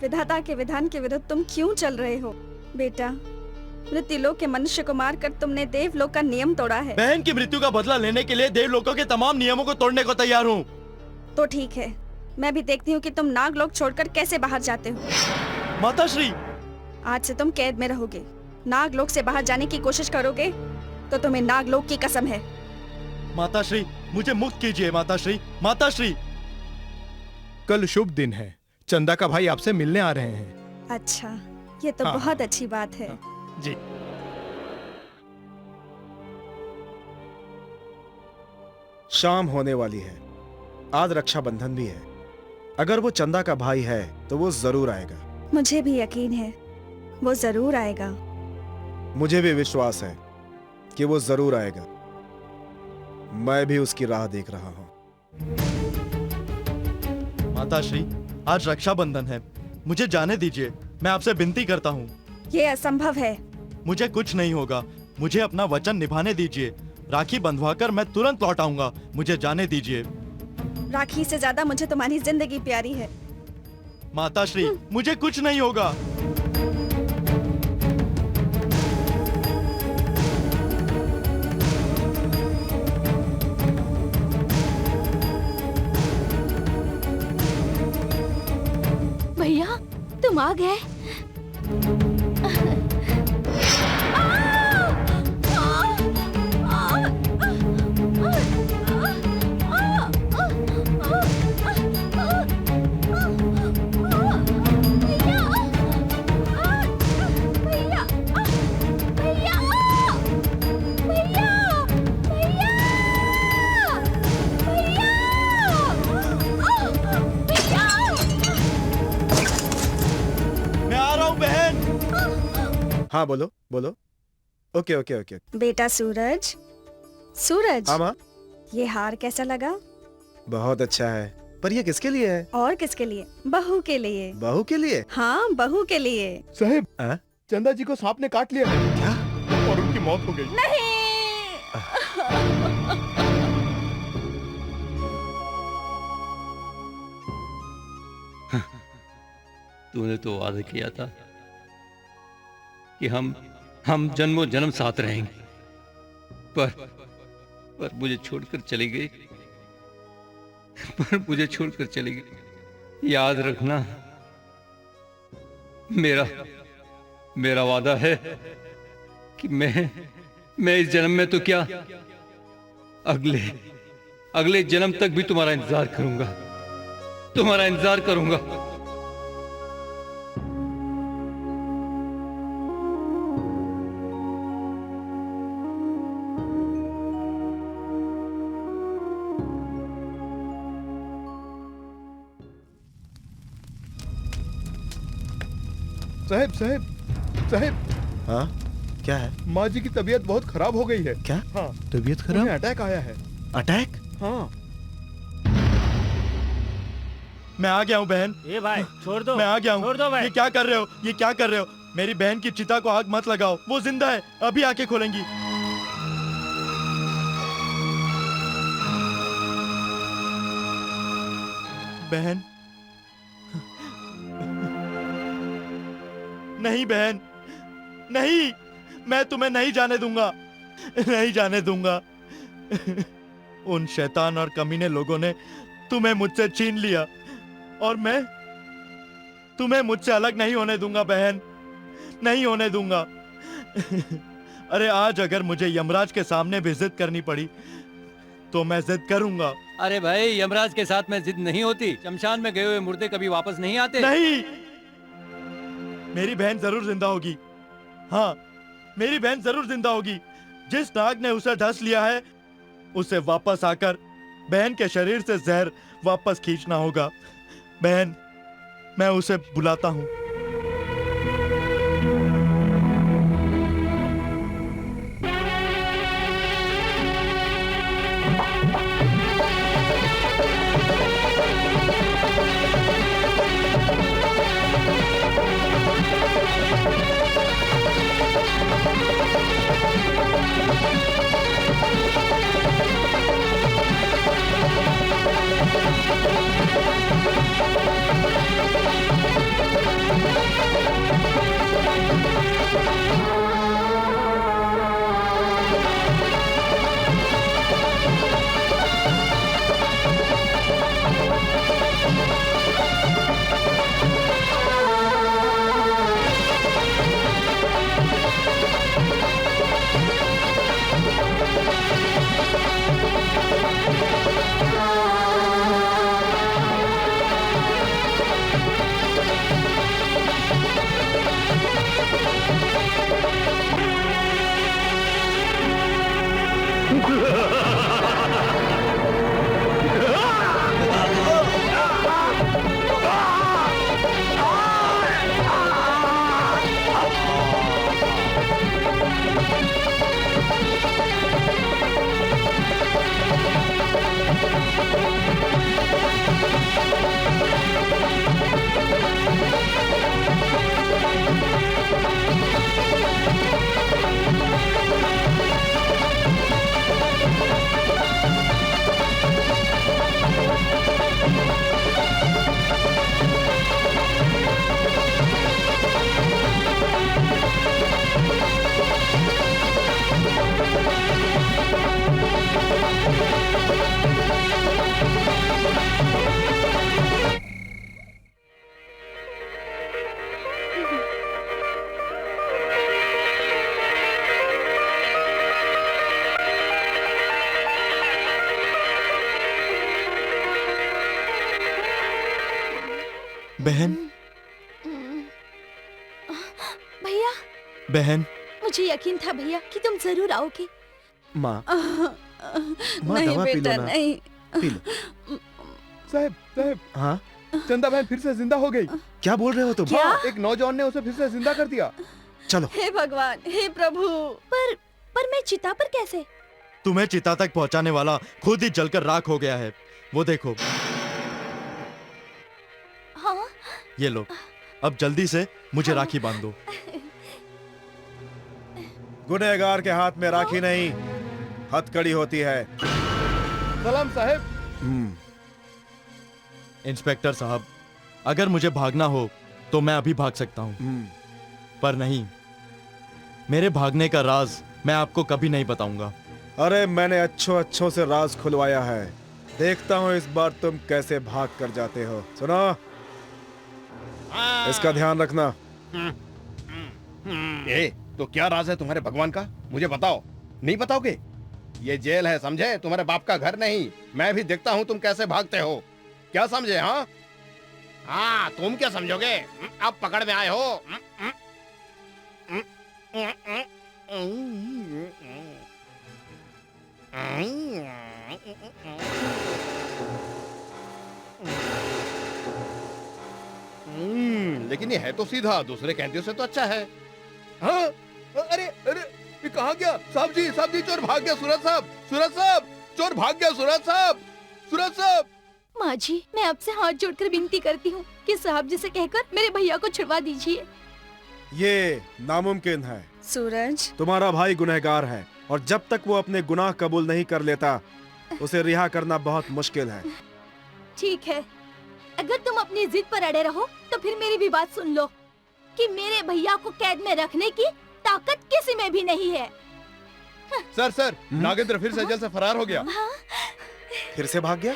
Speaker 4: विधाता के विधान के विरुद्ध तुम क्यों चल रहे हो? बेटा, मृत्युलोक के मनुष्य को मारकर तुमने देवलोक का नियम तोड़ा है।
Speaker 12: बहन की मृत्यु का बदला लेने के लिए देवलोकों के तमाम नियमों को तोड़ने को तैयार हूँ।
Speaker 4: तो ठीक है, मैं भी देखती हूँ कि तुम नागलोक छोड़कर कैसे बाहर जाते हो।
Speaker 12: माताश्री,
Speaker 4: आज से तुम कैद में रहोगे। नागलोक से बाहर जाने की कोशिश करोगे तो तुम्हें नागलोक की कसम है।
Speaker 12: माताश्री, मुझे मुक्त कीजिए। माताश्री, माताश्री।
Speaker 11: कल शुभ दिन है, चंदा का भाई आपसे मिलने आ रहे हैं।
Speaker 4: अच्छा, ये तो
Speaker 11: हाँ,
Speaker 4: बहुत अच्छी बात है।
Speaker 11: जी। शाम होने वाली है, आज रक्षाबंधन भी है। अगर वो चंदा का भाई है तो वो जरूर आएगा।
Speaker 4: मुझे भी यकीन है वो जरूर आएगा।
Speaker 11: मुझे भी विश्वास है कि वो जरूर आएगा। मैं भी उसकी राह देख रहा हूँ।
Speaker 12: माताश्री, आज रक्षाबंधन है, मुझे जाने दीजिए। मैं आपसे विनती करता हूँ।
Speaker 4: ये असंभव है।
Speaker 12: मुझे कुछ नहीं होगा, मुझे अपना वचन निभाने दीजिए। राखी बंधवाकर मैं तुरंत लौट आऊंगा। मुझे जाने दीजिए।
Speaker 4: राखी से ज्यादा मुझे तुम्हारी जिंदगी प्यारी है।
Speaker 12: माताश्री, मुझे कुछ नहीं होगा।
Speaker 2: भैया, तुम आ गए।
Speaker 11: हाँ, बोलो बोलो। Okay okay okay.
Speaker 4: बेटा सूरज, सूरज।
Speaker 11: हाँ माँ।
Speaker 4: ये हार कैसा लगा?
Speaker 11: बहुत अच्छा है, पर ये किसके लिए है?
Speaker 4: और किसके लिए? बहू के लिए।
Speaker 11: बहू के लिए?
Speaker 4: हाँ, बहू के लिए।
Speaker 11: साहब, चंदा जी को सांप ने काट लिया है। क्या? और उनकी मौत हो गई।
Speaker 4: नहीं।
Speaker 14: तूने तो वादा किया था कि हम जन्मों जन्म साथ रहेंगे, पर मुझे छोड़कर चली गई। पर मुझे छोड़कर चली गई। याद रखना, मेरा वादा है कि मैं इस जन्म में तो क्या, अगले जन्म तक भी तुम्हारा इंतजार करूंगा, तुम्हारा इंतजार करूंगा।
Speaker 11: साहब साहब साहब।
Speaker 10: हाँ, क्या है?
Speaker 11: माँ जी की तबीयत बहुत खराब हो गई है।
Speaker 10: क्या?
Speaker 11: हाँ,
Speaker 10: तबीयत खराब?
Speaker 11: उन्हें अटैक आया है।
Speaker 10: अटैक?
Speaker 11: हाँ।
Speaker 12: मैं आ गया हूँ बहन।
Speaker 14: ए भाई, छोड़ दो।
Speaker 12: मैं आ गया हूँ।
Speaker 14: छोड़ दो भाई।
Speaker 12: ये क्या कर रहे हो? ये क्या कर रहे हो? मेरी बहन की चिता को आग मत लगाओ, वो जिंदा है, अभी आके खोलेंगी। बहन, नहीं बहन, नहीं, मैं तुम्हें नहीं जाने दूंगा, नहीं जाने दूंगा। उन शैतान और कमीने लोगों ने तुम्हें मुझसे छीन लिया और मैं तुम्हें मुझसे अलग नहीं होने दूंगा बहन, नहीं होने दूंगा। अरे आज अगर मुझे यमराज के सामने भी जिद करनी पड़ी तो मैं जिद करूंगा।
Speaker 14: अरे भाई, यमराज के साथ में जिद नहीं होती। शमशान में गए हुए मुर्दे कभी वापस नहीं आते।
Speaker 12: नहीं, मेरी बहन जरूर जिंदा होगी। हाँ, मेरी बहन जरूर जिंदा होगी। जिस नाग ने उसे ढस लिया है, उसे वापस आकर बहन के शरीर से जहर वापस खींचना होगा। बहन, मैं उसे बुलाता हूँ। बहन,
Speaker 2: भैया,
Speaker 12: बहन,
Speaker 2: मुझे यकीन था भैया कि तुम जरूर आओगे।
Speaker 11: माँ,
Speaker 2: नहीं
Speaker 11: दवा पी लो
Speaker 2: बेटा,
Speaker 11: ना।
Speaker 2: नहीं।
Speaker 11: P low.
Speaker 9: साहब साहब,
Speaker 11: हाँ,
Speaker 9: चंदा बहन फिर से जिंदा हो गई।
Speaker 11: क्या बोल रहे हो तुम?
Speaker 2: क्या?
Speaker 9: एक नौजवान ने उसे फिर से जिंदा कर दिया।
Speaker 11: चलो।
Speaker 2: हे भगवान, हे प्रभु। पर मैं चिता पर कैसे?
Speaker 12: तुम्हें चिता तक पहुंचाने वाला खुद ही जलकर राख हो गया है। वो देखो।
Speaker 2: हाँ?
Speaker 12: ये लो, अब जल्दी से मुझे राखी बांध दो।
Speaker 11: गुनहगार के हाथ में राखी नहीं, हथकड़ी होती है।
Speaker 9: सलाम साहब।
Speaker 12: इंस्पेक्टर साहब, अगर मुझे भागना हो तो मैं अभी भाग सकता हूँ, पर नहीं, मेरे भागने का राज मैं आपको कभी नहीं बताऊंगा।
Speaker 11: अरे मैंने अच्छों से राज खुलवाया है। देखता हूँ इस बार तुम कैसे भाग कर जाते हो। सुनो, इसका ध्यान रखना।
Speaker 9: ए, तो क्या राज है तुम्हारे भगवान का? मुझे बताओ। नहीं बताओगे? ये जेल है, समझे? तुम्हारे बाप का घर नहीं। मैं भी देखता हूँ तुम कैसे भागते हो। क्या समझे? हाँ हाँ, तुम क्या समझोगे? अब पकड़ में आए हो। लेकिन ये है तो सीधा, दूसरे कैदियों से तो अच्छा है। हाँ? अरे अरे, ये कहाँ गया? साहब जी, चोर भाग गया। सूरज साहब, चोर भाग गया। सूरज साहब।
Speaker 2: माँ जी, मैं आपसे हाथ जोड़कर विनती करती हूँ कि साहब जी से कहकर मेरे भैया को छुड़वा दीजिए।
Speaker 11: ये नामुमकिन है।
Speaker 2: सूरज,
Speaker 11: तुम्हारा भाई गुनहगार है और जब तक वो अपने गुनाह कबूल नहीं कर लेता, उसे रिहा करना बहुत मुश्किल है।
Speaker 2: ठीक है, अगर तुम अपनी जिद पर अड़े रहो तो फिर मेरी भी बात सुन लो कि मेरे भैया को कैद में रखने की ताकत किसी में भी नहीं है।
Speaker 9: सर, नागेंद्र फिर से जेल से फरार हो गया।
Speaker 11: फिर से भाग गया?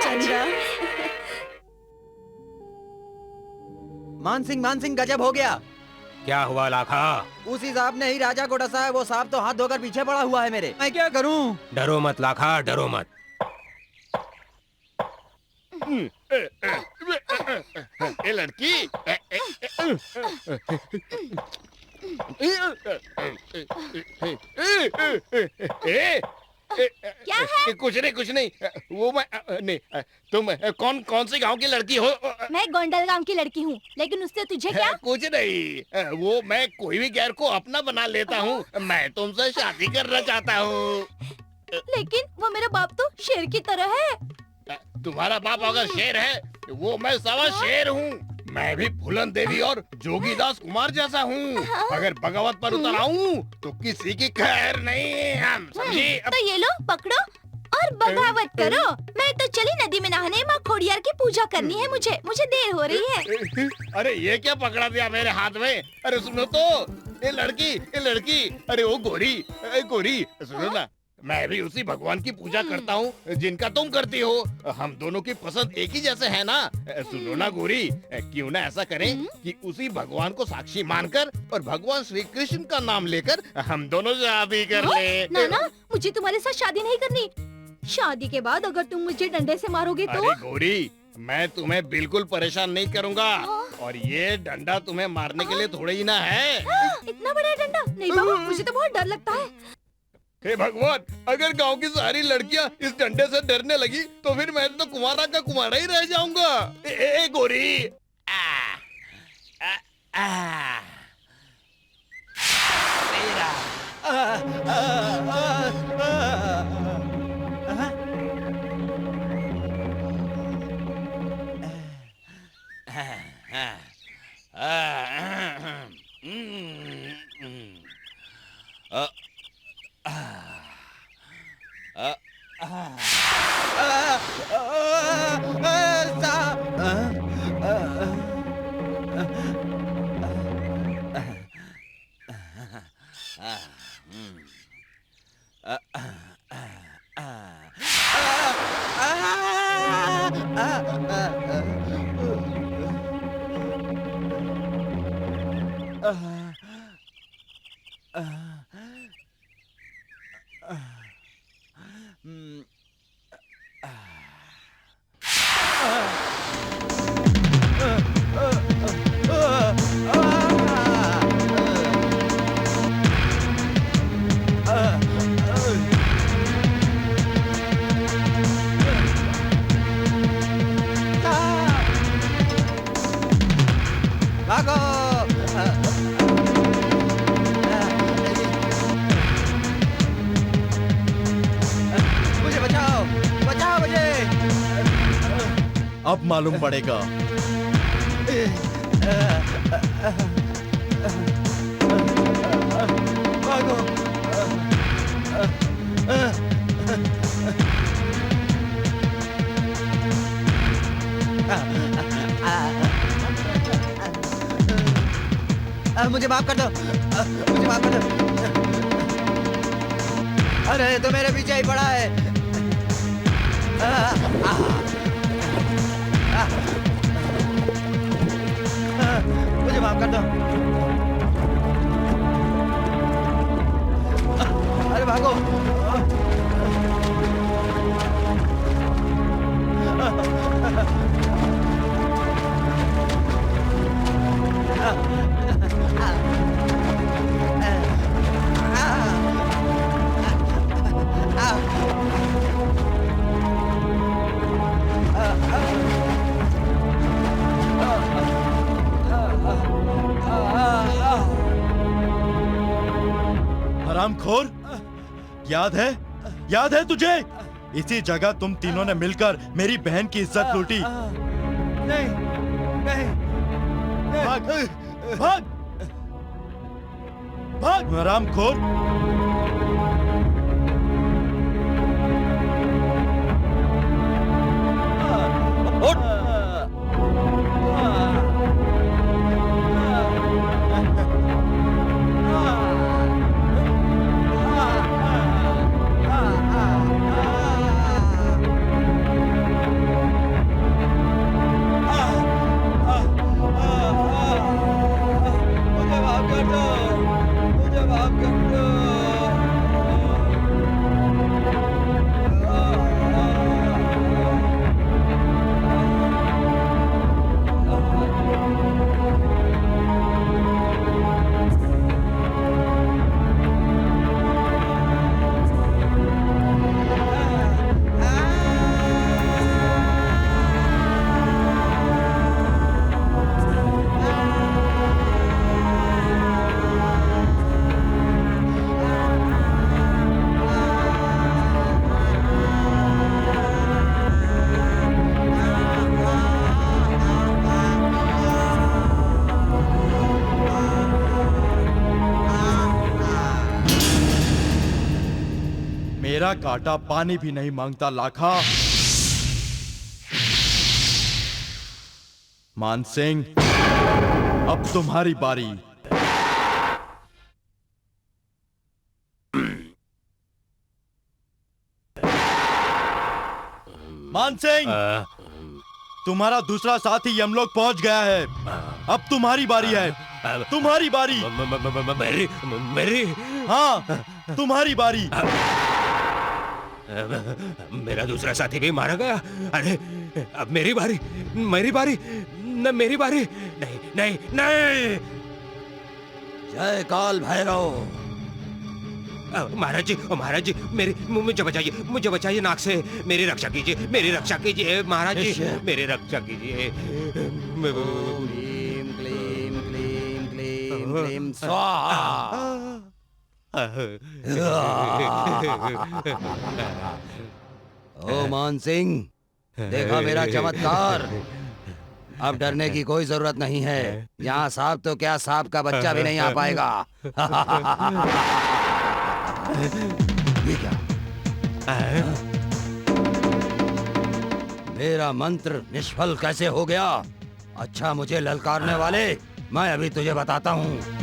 Speaker 2: चंद्रा,
Speaker 3: मान सिंह गजब हो गया।
Speaker 8: क्या हुआ लाखा?
Speaker 3: उसी सांप ने ही राजा को डसा है। वो सांप तो हाथ धोकर पीछे पड़ा हुआ है मेरे। मैं क्या करूं?
Speaker 8: डरो मत लाखा, डरो मत।
Speaker 9: ए लड़की,
Speaker 2: क्या है?
Speaker 9: कुछ नहीं। वो मैं नहीं। तुम कौन सी गांव की लड़की हो?
Speaker 2: मैं गोंडल गांव की लड़की हूँ, लेकिन उससे तुझे क्या?
Speaker 9: कुछ नहीं। वो मैं कोई भी गैर को अपना बना लेता हूँ। मैं तुमसे शादी करना चाहता हूँ।
Speaker 2: लेकिन वो मेरा बाप तो शेर की तरह है।
Speaker 9: तुम्हारा बाप अगर शेर है, वो मैं सवा शेर हूँ। मैं भी फूलन देवी और जोगीदास कुमार जैसा हूँ। अगर बगावत पर उतर आऊँ तो किसी की खैर नहीं। हम समझी?
Speaker 2: तो ये लो, पकड़ो और बगावत करो। मैं तो चली नदी में नहाने। माँ खोडियार की पूजा करनी है मुझे देर हो रही है।
Speaker 9: अरे ये क्या पकड़ा दिया मेरे हाथ में? अरे सुनो तो, ये लड़की, अरे वो गोरी, सुनो ना, मैं भी उसी भगवान की पूजा करता हूँ जिनका तुम करती हो। हम दोनों की पसंद एक ही जैसे है ना? सुनो ना गोरी, क्यों ना ऐसा करें कि उसी भगवान को साक्षी मानकर और भगवान श्री कृष्ण का नाम लेकर हम दोनों शादी कर ले।
Speaker 2: ना, मुझे तुम्हारे साथ शादी नहीं करनी। शादी के बाद अगर तुम मुझे डंडे से मारोगे तो?
Speaker 9: अरे गोरी, मैं तुम्हें बिल्कुल परेशान नहीं करूंगा। और ये डंडा तुम्हें मारने के लिए थोड़ा ही ना है।
Speaker 2: इतना बड़ा डंडा? नहीं बाबा, मुझे तो बहुत डर लगता है।
Speaker 9: हे भगवान, अगर गांव की सारी लड़कियां इस डंडे से डरने लगी तो फिर मैं तो कुमारा का कुमारा ही रह जाऊंगा। ए गोरी,
Speaker 12: अब मालूम पड़ेगा।
Speaker 3: भागो। मुझे माफ कर दो, मुझे माफ कर दो। अरे तो मेरे पीछे ही पड़ा है। मुझे माफ कर दो। अरे भागो।
Speaker 12: हरामखोर, याद है तुझे? इसी जगह तुम तीनों ने मिलकर मेरी बहन की इज्जत लूटी।
Speaker 3: नहीं,
Speaker 12: भाग, भाग, भाग, हरामखोर।
Speaker 3: मुझे माफ
Speaker 12: तेरा कांटा पानी भी नहीं मांगता लाखा। मान सिंह, अब तुम्हारी बारी। मान सिंह, तुम्हारा दूसरा साथी यमलोक पहुंच गया है। अब तुम्हारी बारी है। तुम्हारी बारी।
Speaker 8: मेरी
Speaker 12: हाँ, तुम्हारी बारी।
Speaker 8: मेरा दूसरा साथी भी मारा गया। अरे अब मेरी बारी। मेरी बारी न, मेरी बारी। नहीं नहीं नहीं।
Speaker 6: जय काल भैरव।
Speaker 8: महाराज जी, महाराज जी, मुझे बचाइए नाक से। मेरी रक्षा कीजिए, मेरी रक्षा कीजिए महाराज जी, मेरी रक्षा कीजिए।
Speaker 6: क्लीम क्लीम क्लीम क्लीम क्लीम स्वाहा। ओ मान सिंह, देखा मेरा चमत्कार। अब डरने की कोई जरूरत नहीं है। यहाँ सांप तो क्या, सांप का बच्चा भी नहीं आ पाएगा। ये क्या? मेरा मंत्र निष्फल कैसे हो गया? अच्छा, मुझे ललकारने वाले, मैं अभी तुझे बताता हूँ।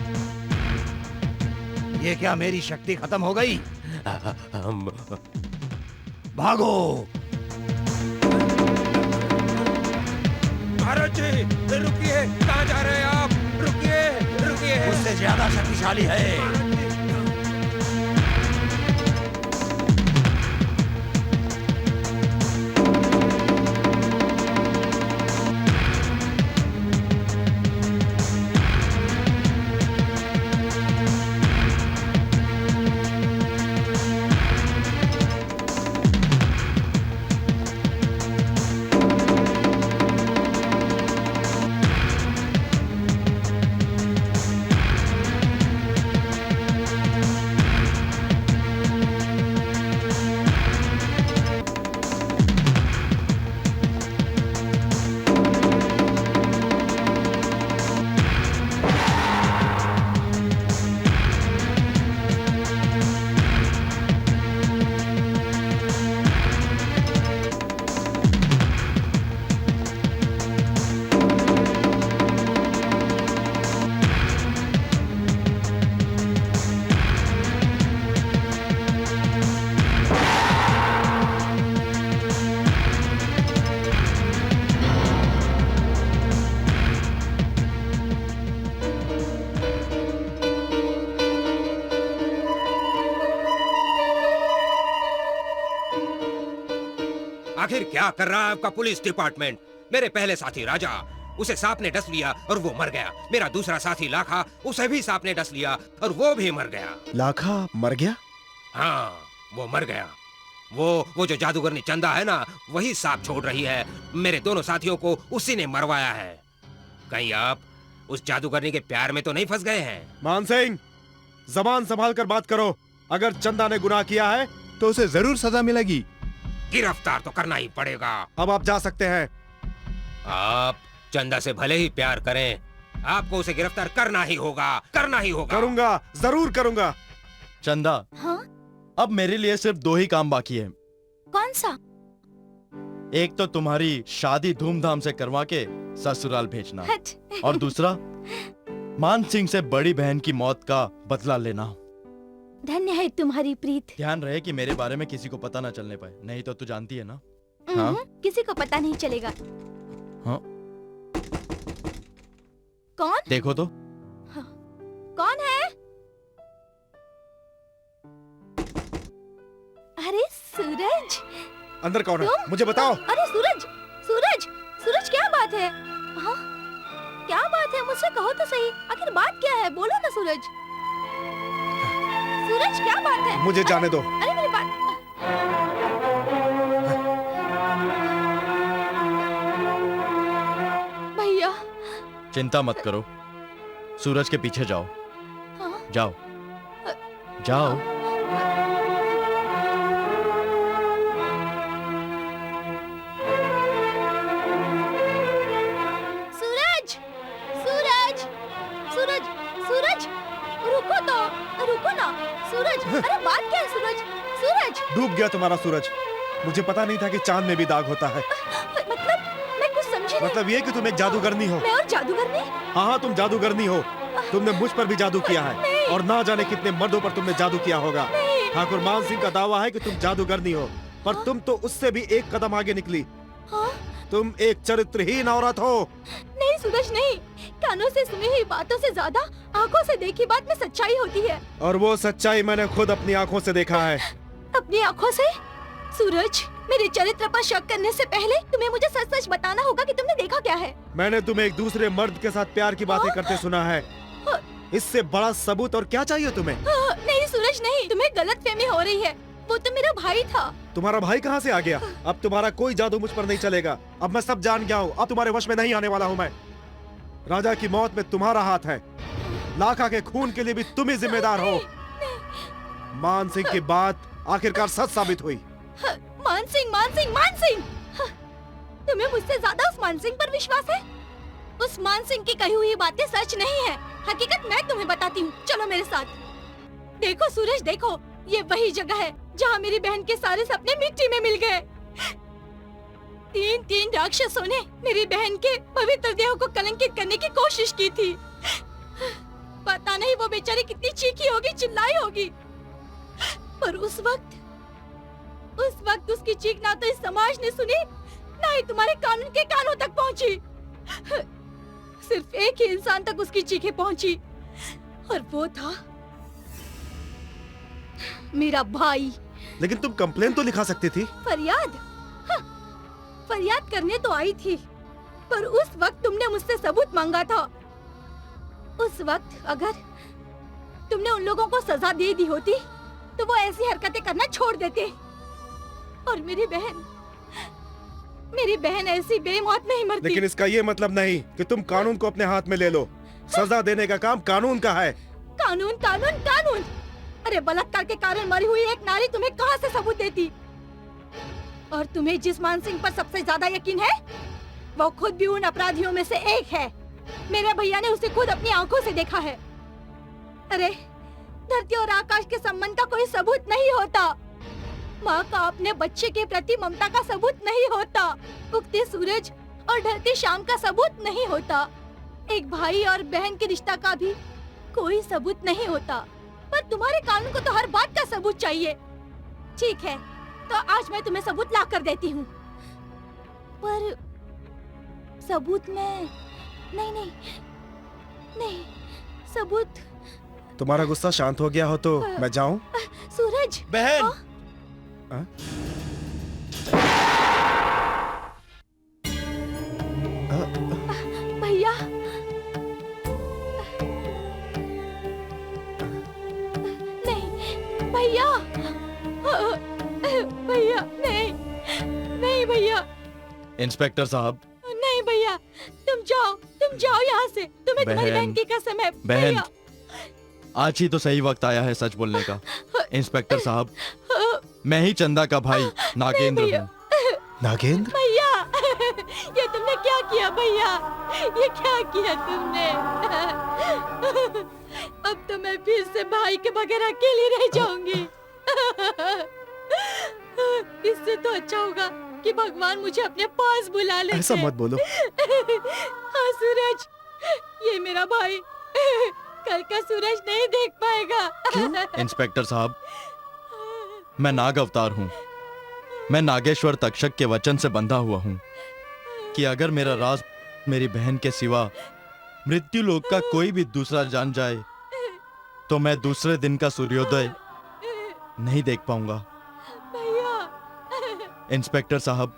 Speaker 6: ये क्या, मेरी शक्ति खत्म हो गई? भागो।
Speaker 8: महाराज जी रुकिए, कहाँ जा रहे हैं आप? रुकिए रुकिए।
Speaker 6: उससे ज्यादा शक्तिशाली है।
Speaker 8: आखिर क्या कर रहा है आपका पुलिस डिपार्टमेंट? मेरे पहले साथी राजा, उसे सांप ने डस लिया और वो मर गया। मेरा दूसरा साथी लाखा, उसे भी सांप ने डस लिया और वो भी मर गया।
Speaker 11: लाखा मर गया?
Speaker 8: हाँ, वो मर गया। वो जो जादूगरनी चंदा है ना, वही सांप छोड़ रही है। मेरे दोनों साथियों को उसी ने मरवाया है। कहीं आप उस जादूगरनी के प्यार में तो नहीं फंस गए हैं?
Speaker 11: मान सिंह, जबान संभाल कर बात करो। अगर चंदा ने गुनाह किया है तो उसे जरूर सजा मिलेगी।
Speaker 8: गिरफ्तार तो करना ही पड़ेगा।
Speaker 11: अब आप जा सकते हैं।
Speaker 8: आप चंदा से भले ही प्यार करें, आपको उसे गिरफ्तार करना ही होगा, करना ही होगा।
Speaker 11: करूंगा, जरूर करूंगा।
Speaker 12: चंदा,
Speaker 2: हाँ?
Speaker 12: अब मेरे लिए सिर्फ 2 ही काम बाकी है।
Speaker 2: कौन सा?
Speaker 12: एक तो तुम्हारी शादी धूमधाम से करवा के ससुराल भेजना, और दूसरा मान सिंह से बड़ी बहन की मौत का बदला लेना।
Speaker 2: धन्य है तुम्हारी प्रीत।
Speaker 12: ध्यान रहे कि मेरे बारे में किसी को पता ना चलने पाए, नहीं तो तू जानती है ना। हाँ?
Speaker 2: किसी को पता नहीं चलेगा।
Speaker 12: हाँ?
Speaker 2: कौन?
Speaker 12: देखो तो।
Speaker 2: हाँ। कौन है? अरे सूरज।
Speaker 11: अंदर कौन है? मुझे बताओ।
Speaker 2: अरे सूरज, सूरज, सूरज, क्या बात है? हाँ? क्या बात है? मुझसे कहो तो सही, आखिर बात क्या है? बोलो ना सूरज। सूरज, क्या बात है?
Speaker 11: मुझे जाने दो।
Speaker 2: अरे मेरी बात। भैया।
Speaker 12: चिंता मत करो, सूरज के पीछे जाओ।
Speaker 2: हाँ?
Speaker 12: जाओ जाओ।
Speaker 2: सूरज, सूरज, सूरज, सूरज, रुको तो, रुको ना सूरज। अरे बात क्या है सूरज? सूरज, सूरज!
Speaker 11: डूब गया तुम्हारा सूरज। मुझे पता नहीं था कि चांद में भी दाग होता है।
Speaker 2: मतलब मैं कुछ समझी नहीं।
Speaker 11: मतलब ये कि तुम एक जादूगरनी हो।
Speaker 2: मैं और जादूगरनी?
Speaker 11: हाँ हाँ, तुम जादूगरनी हो। तुमने मुझ पर भी जादू किया है और ना जाने कितने मर्दों पर तुमने जादू किया होगा। ठाकुर मान सिंह का दावा है कि तुम जादूगरनी हो, पर तुम तो उससे भी एक कदम आगे निकली। तुम एक चरित्रहीन औरत हो।
Speaker 2: नहीं सूरज नहीं, कानों से सुनी हुई बातों से ज्यादा आंखों से देखी बात में सच्चाई होती है।
Speaker 11: और वो सच्चाई मैंने खुद अपनी आंखों से देखा है।
Speaker 2: अपनी आंखों से? सूरज, मेरे चरित्र पर शक करने से पहले तुम्हें मुझे सच सच बताना होगा कि तुमने देखा क्या है।
Speaker 11: मैंने तुम्हें एक दूसरे मर्द के साथ प्यार की बातें करते सुना है। इससे बड़ा सबूत और क्या चाहिए तुम्हें?
Speaker 2: नहीं सूरज नहीं, तुम्हें गलतफहमी हो रही है। वो तो मेरा भाई था।
Speaker 11: तुम्हारा भाई कहाँ से आ गया? अब तुम्हारा कोई जादू मुझ पर नहीं चलेगा। अब मैं सब जान गया हूँ। अब तुम्हारे वश में नहीं आने वाला हूँ मैं। राजा की मौत में तुम्हारा हाथ है। लाखा के खून के लिए भी तुम ही जिम्मेदार हो। मान सिंह की बात आखिरकार सच साबित हुई।
Speaker 2: मान सिंह, मान सिंह, मान सिंह! तुम्हें मुझसे ज्यादा उस मान सिंह पर विश्वास है? उस मान सिंह की कही हुई बातें सच नहीं है। हकीकत मैं तुम्हें बताती हूँ, चलो मेरे साथ। देखो सूरज देखो, ये वही जगह है जहाँ मेरी बहन के सारे सपने मिट्टी में मिल गए। 3 राक्षसों ने मेरी बहन के पवित्र देह को कलंकित करने की कोशिश की थी। पता नहीं वो बेचारी कितनी चीखी होगी, चिल्लाई होगी। पर उस वक्त उसकी चीख ना तो इस समाज ने सुनी, ना ही तुम्हारे कानून के कानों तक पहुंची। सिर्फ एक ही इंसान तक उसकी चीखें पहुंची, और वो था मेरा भाई।
Speaker 11: लेकिन तुम कंप्लेन तो लिखा सकती थी।
Speaker 2: फरियाद? हाँ, फरियाद करने तो आई थी, पर उस वक्त तुमने मुझसे सबूत मांगा था। उस वक्त अगर तुमने उन लोगों को सजा दे दी होती, तो वो ऐसी हरकतें करना छोड़ देते। और मेरी बहन ऐसी बेमौत नहीं मरती।
Speaker 11: लेकिन इसका ये मतलब नहीं कि तुम कानून को अपने हाथ में ले लो। सजा देने का काम कानून का है।
Speaker 2: कानून, कानून, कानून! अरे बलात्कार के कारण मरी हुई एक नारी तुम्हें कहां से सबूत देती? और तुम्हें जिस मान सिंह पर सबसे ज्यादा यकीन है, वो खुद भी उन अपराधियों में से एक है। मेरे भैया ने उसे खुद अपनी आंखों से देखा है। अरे धरती और आकाश के संबंध का कोई सबूत नहीं होता। माँ का अपने बच्चे के प्रति ममता का सबूत नहीं होता। उगते सूरज और ढलती शाम का सबूत नहीं होता। एक भाई और बहन के रिश्ता का भी कोई सबूत नहीं होता। पर तुम्हारे कानून को तो हर बात का सबूत चाहिए। ठीक है, तो आज मैं तुम्हें सबूत ला कर देती हूँ। पर सबूत में नहीं, सबूत।
Speaker 11: तुम्हारा गुस्सा शांत हो गया हो तो मैं जाऊं?
Speaker 2: सूरज!
Speaker 12: बहन!
Speaker 2: भैया! नहीं, भैया! भैया नहीं भैया!
Speaker 12: इंस्पेक्टर साहब!
Speaker 2: नहीं भैया, तुम जाओ यहाँ से। तुम्हें तुम्हारी बहन की कसम है।
Speaker 12: बहन, आज ही तो सही वक्त आया है सच बोलने का। इंस्पेक्टर साहब, मैं ही चंदा का भाई नागेंद्र हूँ।
Speaker 11: नागेंद्र?
Speaker 2: भैया, ये तुमने क्या किया भैया? ये क्या किया तुमने? अब तो मैं फिर से भाई के बगैर अकेली रह जाऊंगी। इससे तो अच्छा होगा कि भगवान मुझे अपने पास बुला ले।
Speaker 11: ऐसा मत बोलो।
Speaker 2: हाँ सूरज, ये मेरा भाई कल का सूरज नहीं देख पाएगा।
Speaker 12: क्यों? इंस्पेक्टर साहब, मैं नाग अवतार हूँ। मैं नागेश्वर तक्षक के वचन से बंधा हुआ हूँ कि अगर मेरा राज मेरी बहन के सिवा मृत्यु लोक का कोई भी दूसरा जान जाए तो मैं दूसरे दिन का सूर्योदय नहीं देख पाऊंगा। इंस्पेक्टर साहब,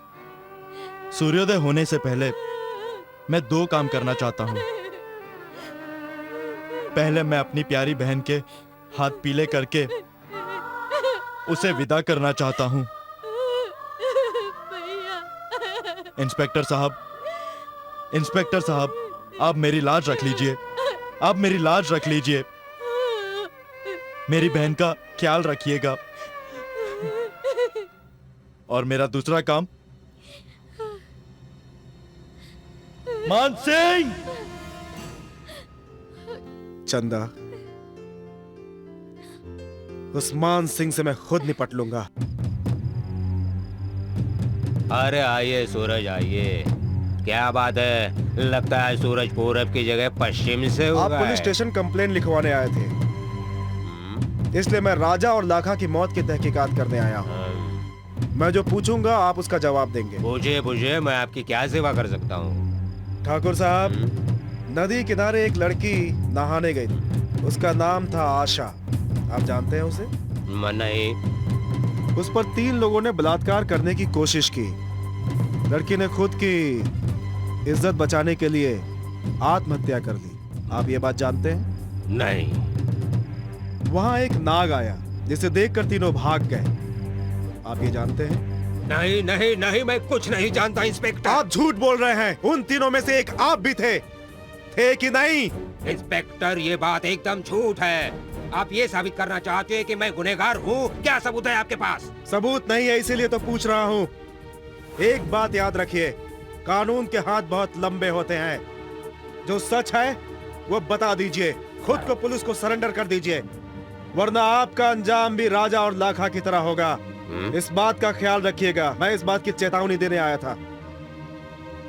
Speaker 12: सूर्योदय होने से पहले मैं 2 काम करना चाहता हूँ। पहले मैं अपनी प्यारी बहन के हाथ पीले करके उसे विदा करना चाहता हूँ। इंस्पेक्टर साहब, आप मेरी लाज रख लीजिए। आप मेरी लाज रख लीजिए। मेरी बहन का ख्याल रखिएगा। और मेरा दूसरा काम, मान सिंह!
Speaker 11: चंदा, उस मान सिंह से मैं खुद निपट लूंगा।
Speaker 8: अरे आइए सूरज आइए, क्या बात है, लगता है सूरज पूरब की जगह पश्चिम से
Speaker 11: आप
Speaker 8: होगा।
Speaker 11: पुलिस स्टेशन कंप्लेन लिखवाने आए थे, इसलिए मैं राजा और लाखा की मौत की तहकीकात करने आया हूँ। मैं जो पूछूंगा आप उसका जवाब देंगे।
Speaker 8: पूछिए, मैं आपकी क्या सेवा कर सकता हूँ?
Speaker 11: ठाकुर साहब, नदी किनारे एक लड़की नहाने गई थी, उसका नाम था आशा। आप जानते हैं उसे?
Speaker 8: नहीं।
Speaker 11: उस पर 3 लोगों ने बलात्कार करने की कोशिश की। लड़की ने खुद की इज्जत बचाने के लिए आत्महत्या कर ली। आप ये बात जानते हैं?
Speaker 8: नहीं।
Speaker 11: वहाँ एक नाग आया जिसे देखकर तीनों भाग गए। आप ये जानते हैं?
Speaker 8: नहीं नहीं नहीं, मैं कुछ नहीं जानता इंस्पेक्टर।
Speaker 11: आप झूठ बोल रहे हैं। उन तीनों में से एक आप भी थे कि नहीं?
Speaker 8: इंस्पेक्टर, ये बात एकदम झूठ है। आप ये साबित करना चाहते हैं कि मैं गुनहगार हूँ? क्या सबूत है आपके पास?
Speaker 11: सबूत नहीं है, इसीलिए तो पूछ रहा हूँ। एक बात याद रखिए, कानून के हाथ बहुत लंबे होते हैं। जो सच है वो बता दीजिए, खुद को पुलिस को सरेंडर कर दीजिए, वरना आपका अंजाम भी राजा और लाखा की तरह होगा। इस बात का ख्याल रखिएगा। मैं इस बात की चेतावनी देने आया था।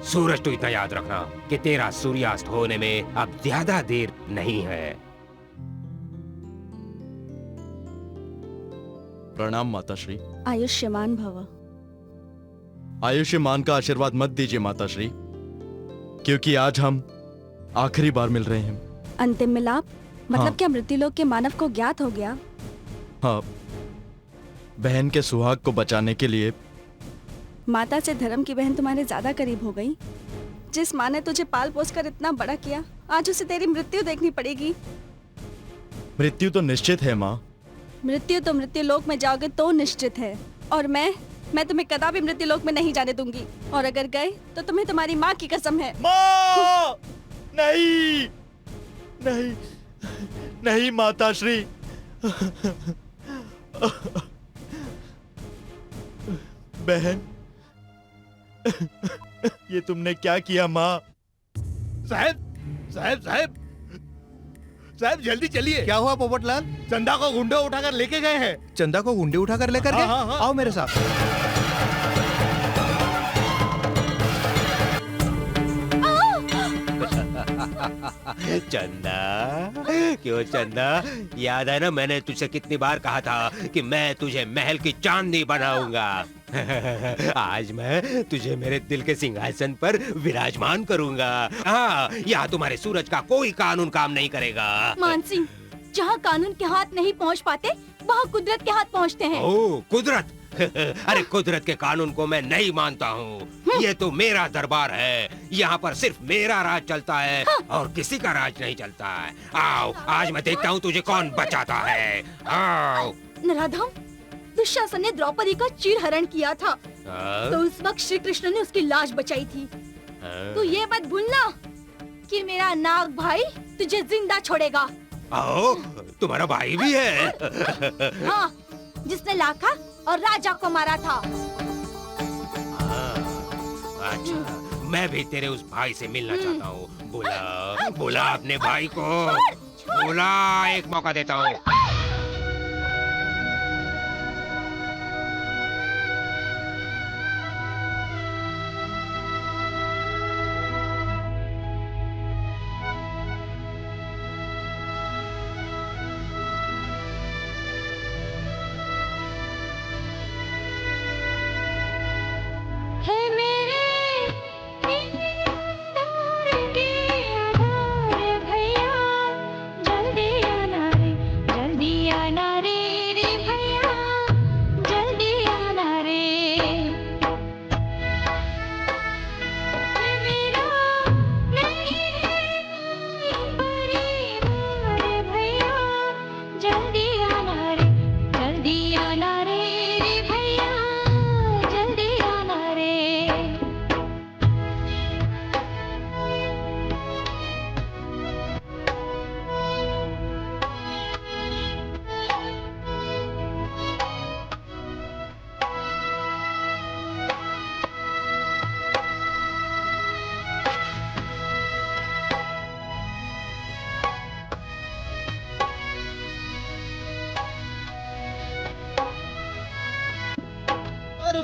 Speaker 8: सूरज, तो इतना याद रखना कि तेरा सूर्यास्त होने में अब ज्यादा देर नहीं है।
Speaker 12: प्रणाम माताश्री।
Speaker 4: आयुष्मान भव।
Speaker 12: आयुष्मान का आशीर्वाद मत दीजिए माताश्री, क्योंकि आज हम आखिरी बार मिल रहे हैं।
Speaker 4: अंतिम मिलाप मतलब
Speaker 12: हाँ।
Speaker 4: क्या मृत्युलोक के मानव को ज्ञात हो गया?
Speaker 12: हाँ, बहन के सुहाग को बचाने के लिए।
Speaker 4: माता से धर्म की बहन तुम्हारे ज्यादा करीब हो गई। जिस माँ ने तुझे पाल पोस कर इतना बड़ा किया, आज उसे तेरी मृत्यु देखनी पड़ेगी।
Speaker 12: मृत्यु तो निश्चित है माँ।
Speaker 4: मृत्यु तो मृत्यु लोक में जाओगे तो निश्चित है, और मैं तुम्हें कदापि मृत्यु लोक में नहीं जाने दूंगी। और अगर गए तो तुम्हें तुम्हारी माँ की कसम है।
Speaker 12: माँ! नहीं नहीं नहीं माताश्री, बहन, ये तुमने क्या किया माँ?
Speaker 9: साहब जल्दी चलिए। क्या हुआ पोपटलाल? चंदा को गुंडे उठाकर लेके गए हैं।
Speaker 15: चंदा को गुंडे उठाकर लेकर गए?
Speaker 9: हाँ।
Speaker 15: आओ मेरे साथ।
Speaker 8: चंदा, क्यों चंदा, याद है ना मैंने तुझसे कितनी बार कहा था कि मैं तुझे महल की चांदी बनाऊंगा। आज मैं तुझे मेरे दिल के सिंहासन पर विराजमान करूंगा। हाँ, यहाँ तुम्हारे सूरज का कोई कानून काम नहीं करेगा।
Speaker 2: मानसिंह, जहाँ कानून के हाथ नहीं पहुँच पाते, वहाँ कुदरत के हाथ पहुँचते हैं।
Speaker 8: ओह, कुदरत? अरे कुदरत के कानून को मैं नहीं मानता हूँ। ये तो मेरा दरबार है, यहाँ पर सिर्फ मेरा राज चलता है और किसी का राज नहीं चलता है। आओ, आज मैं देखता हूँ तुझे कौन बचाता है। आओ।
Speaker 2: नराधम, दुशासन ने द्रौपदी का चीरहरण किया था, तो उस वक्त श्री कृष्ण ने उसकी लाश बचाई थी। तो ये मत भूलना कि मेरा नाग भाई तुझे जिंदा छोड़ेगा।
Speaker 8: आओ, तुम्हारा भाई भी है?
Speaker 2: हाँ, जिसने लाखा और राजा को मारा था।
Speaker 8: अच्छा, मैं भी तेरे उस भाई से मिलना चाहता हूँ। बुला अपने भाई को, बुला, एक मौका देता हूँ।
Speaker 5: जल्दी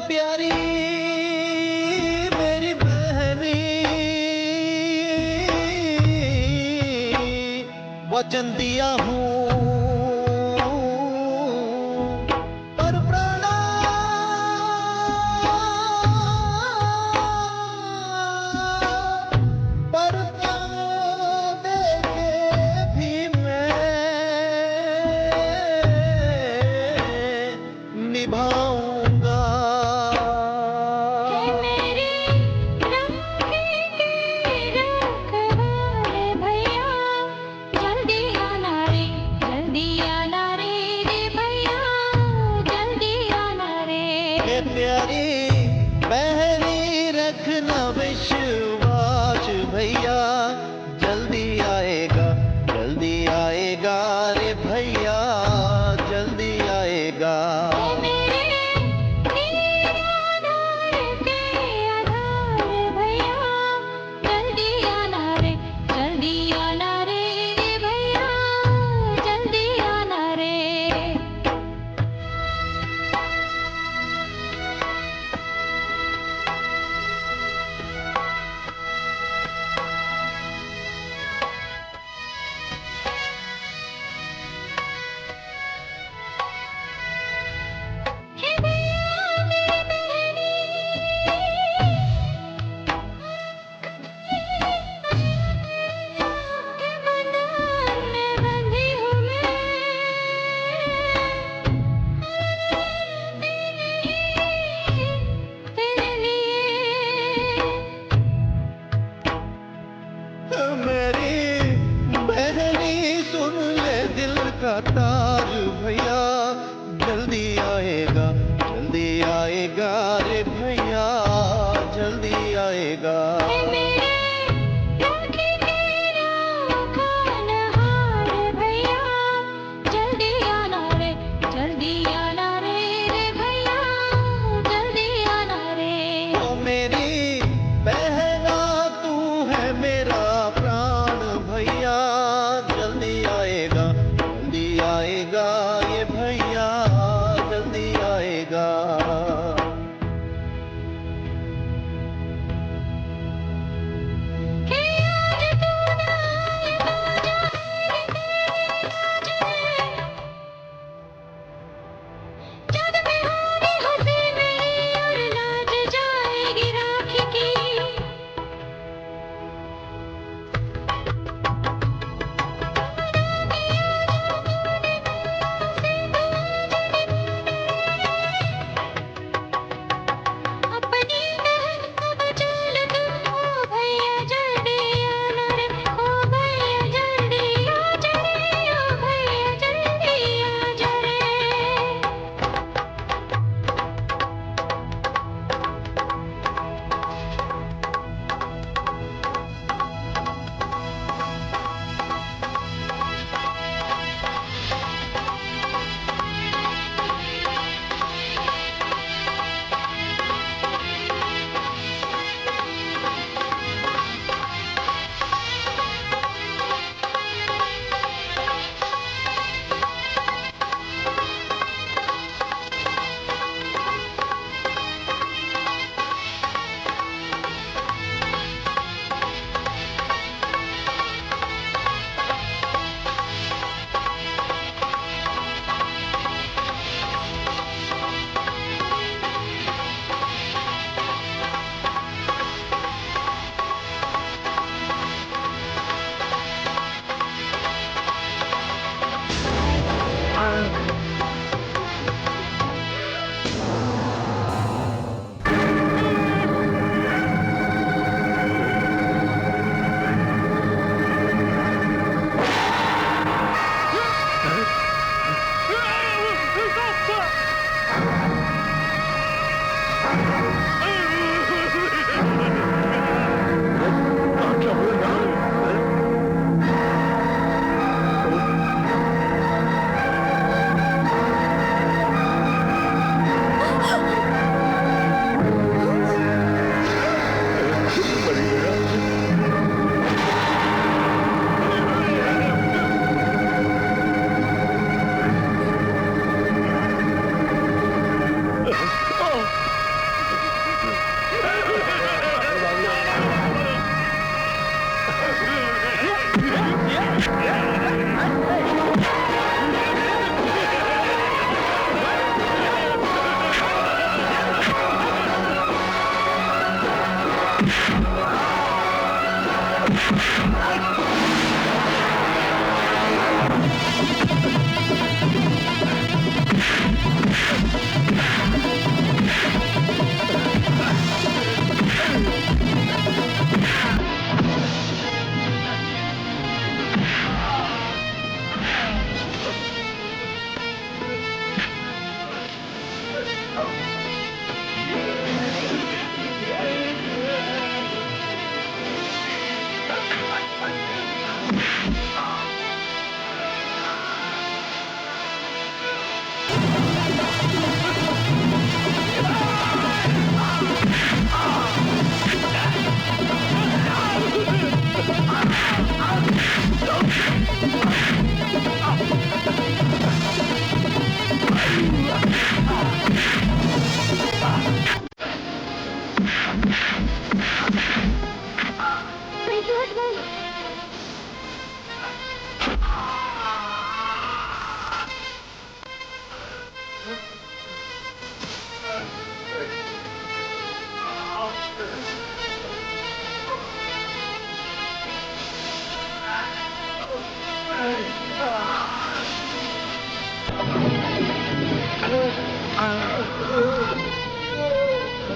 Speaker 13: प्यारी मेरी बहनी वचन दिया हूँ पर प्राणा पर प्राण देके भी मैं निभाऊंगा।
Speaker 5: मेरे रंगे के रखवाले भैया जल्दी आना रे भैया जल्दी आना रे।
Speaker 13: ए प्यारी बहनी रखना विश्वास भैया जल्दी आएगा रे भैया जल्दी आएगा।
Speaker 5: मेरे निराधार के आधार भैया जल्दी आना रे भैया जल्दी आना रे।
Speaker 13: मेरी बहनी सुन ले दिल का तार भैया जल्दी आएगा रे भैया जल्दी आएगा।
Speaker 5: भैया जल्दी आना रे भैया जल्दी आना रे।
Speaker 13: ओ मेरी बहना तू है मेरा प्राण भैया जल्दी आएगा ये भैया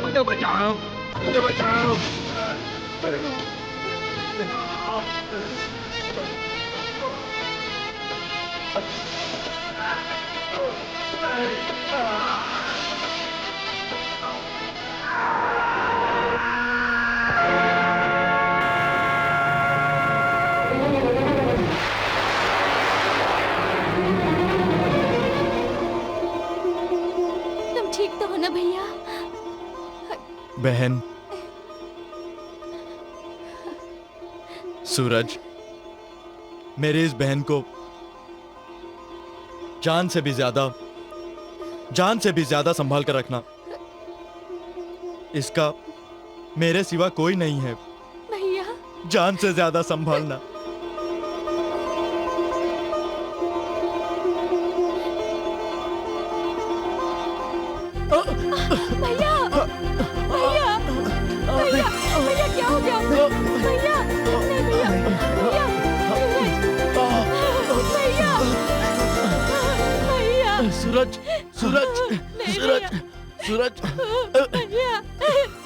Speaker 13: मुझे बचाओ, मुझे बचाओ।
Speaker 2: तुम ठीक तो हो ना भैया?
Speaker 12: बहन, सूरज, मेरी इस बहन को जान से भी ज्यादा संभाल कर रखना। इसका मेरे सिवा कोई नहीं है।
Speaker 2: भैया,
Speaker 12: जान से ज्यादा संभालना।
Speaker 2: भैया, भैया, भैया, भैया क्या हो गया? भैया, नहीं भैया, भैया, भैया, भैया,
Speaker 12: सूरज, सूरज, सूरज, सूरज,
Speaker 2: भैया,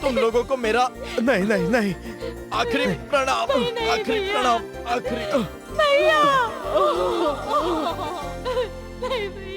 Speaker 12: तुम लोगों को मेरा
Speaker 11: नहीं नहीं नहीं,
Speaker 12: आखिरी प्रणाम, आखिरी प्रणाम, आखिरी।
Speaker 2: भैया, नहीं भैया।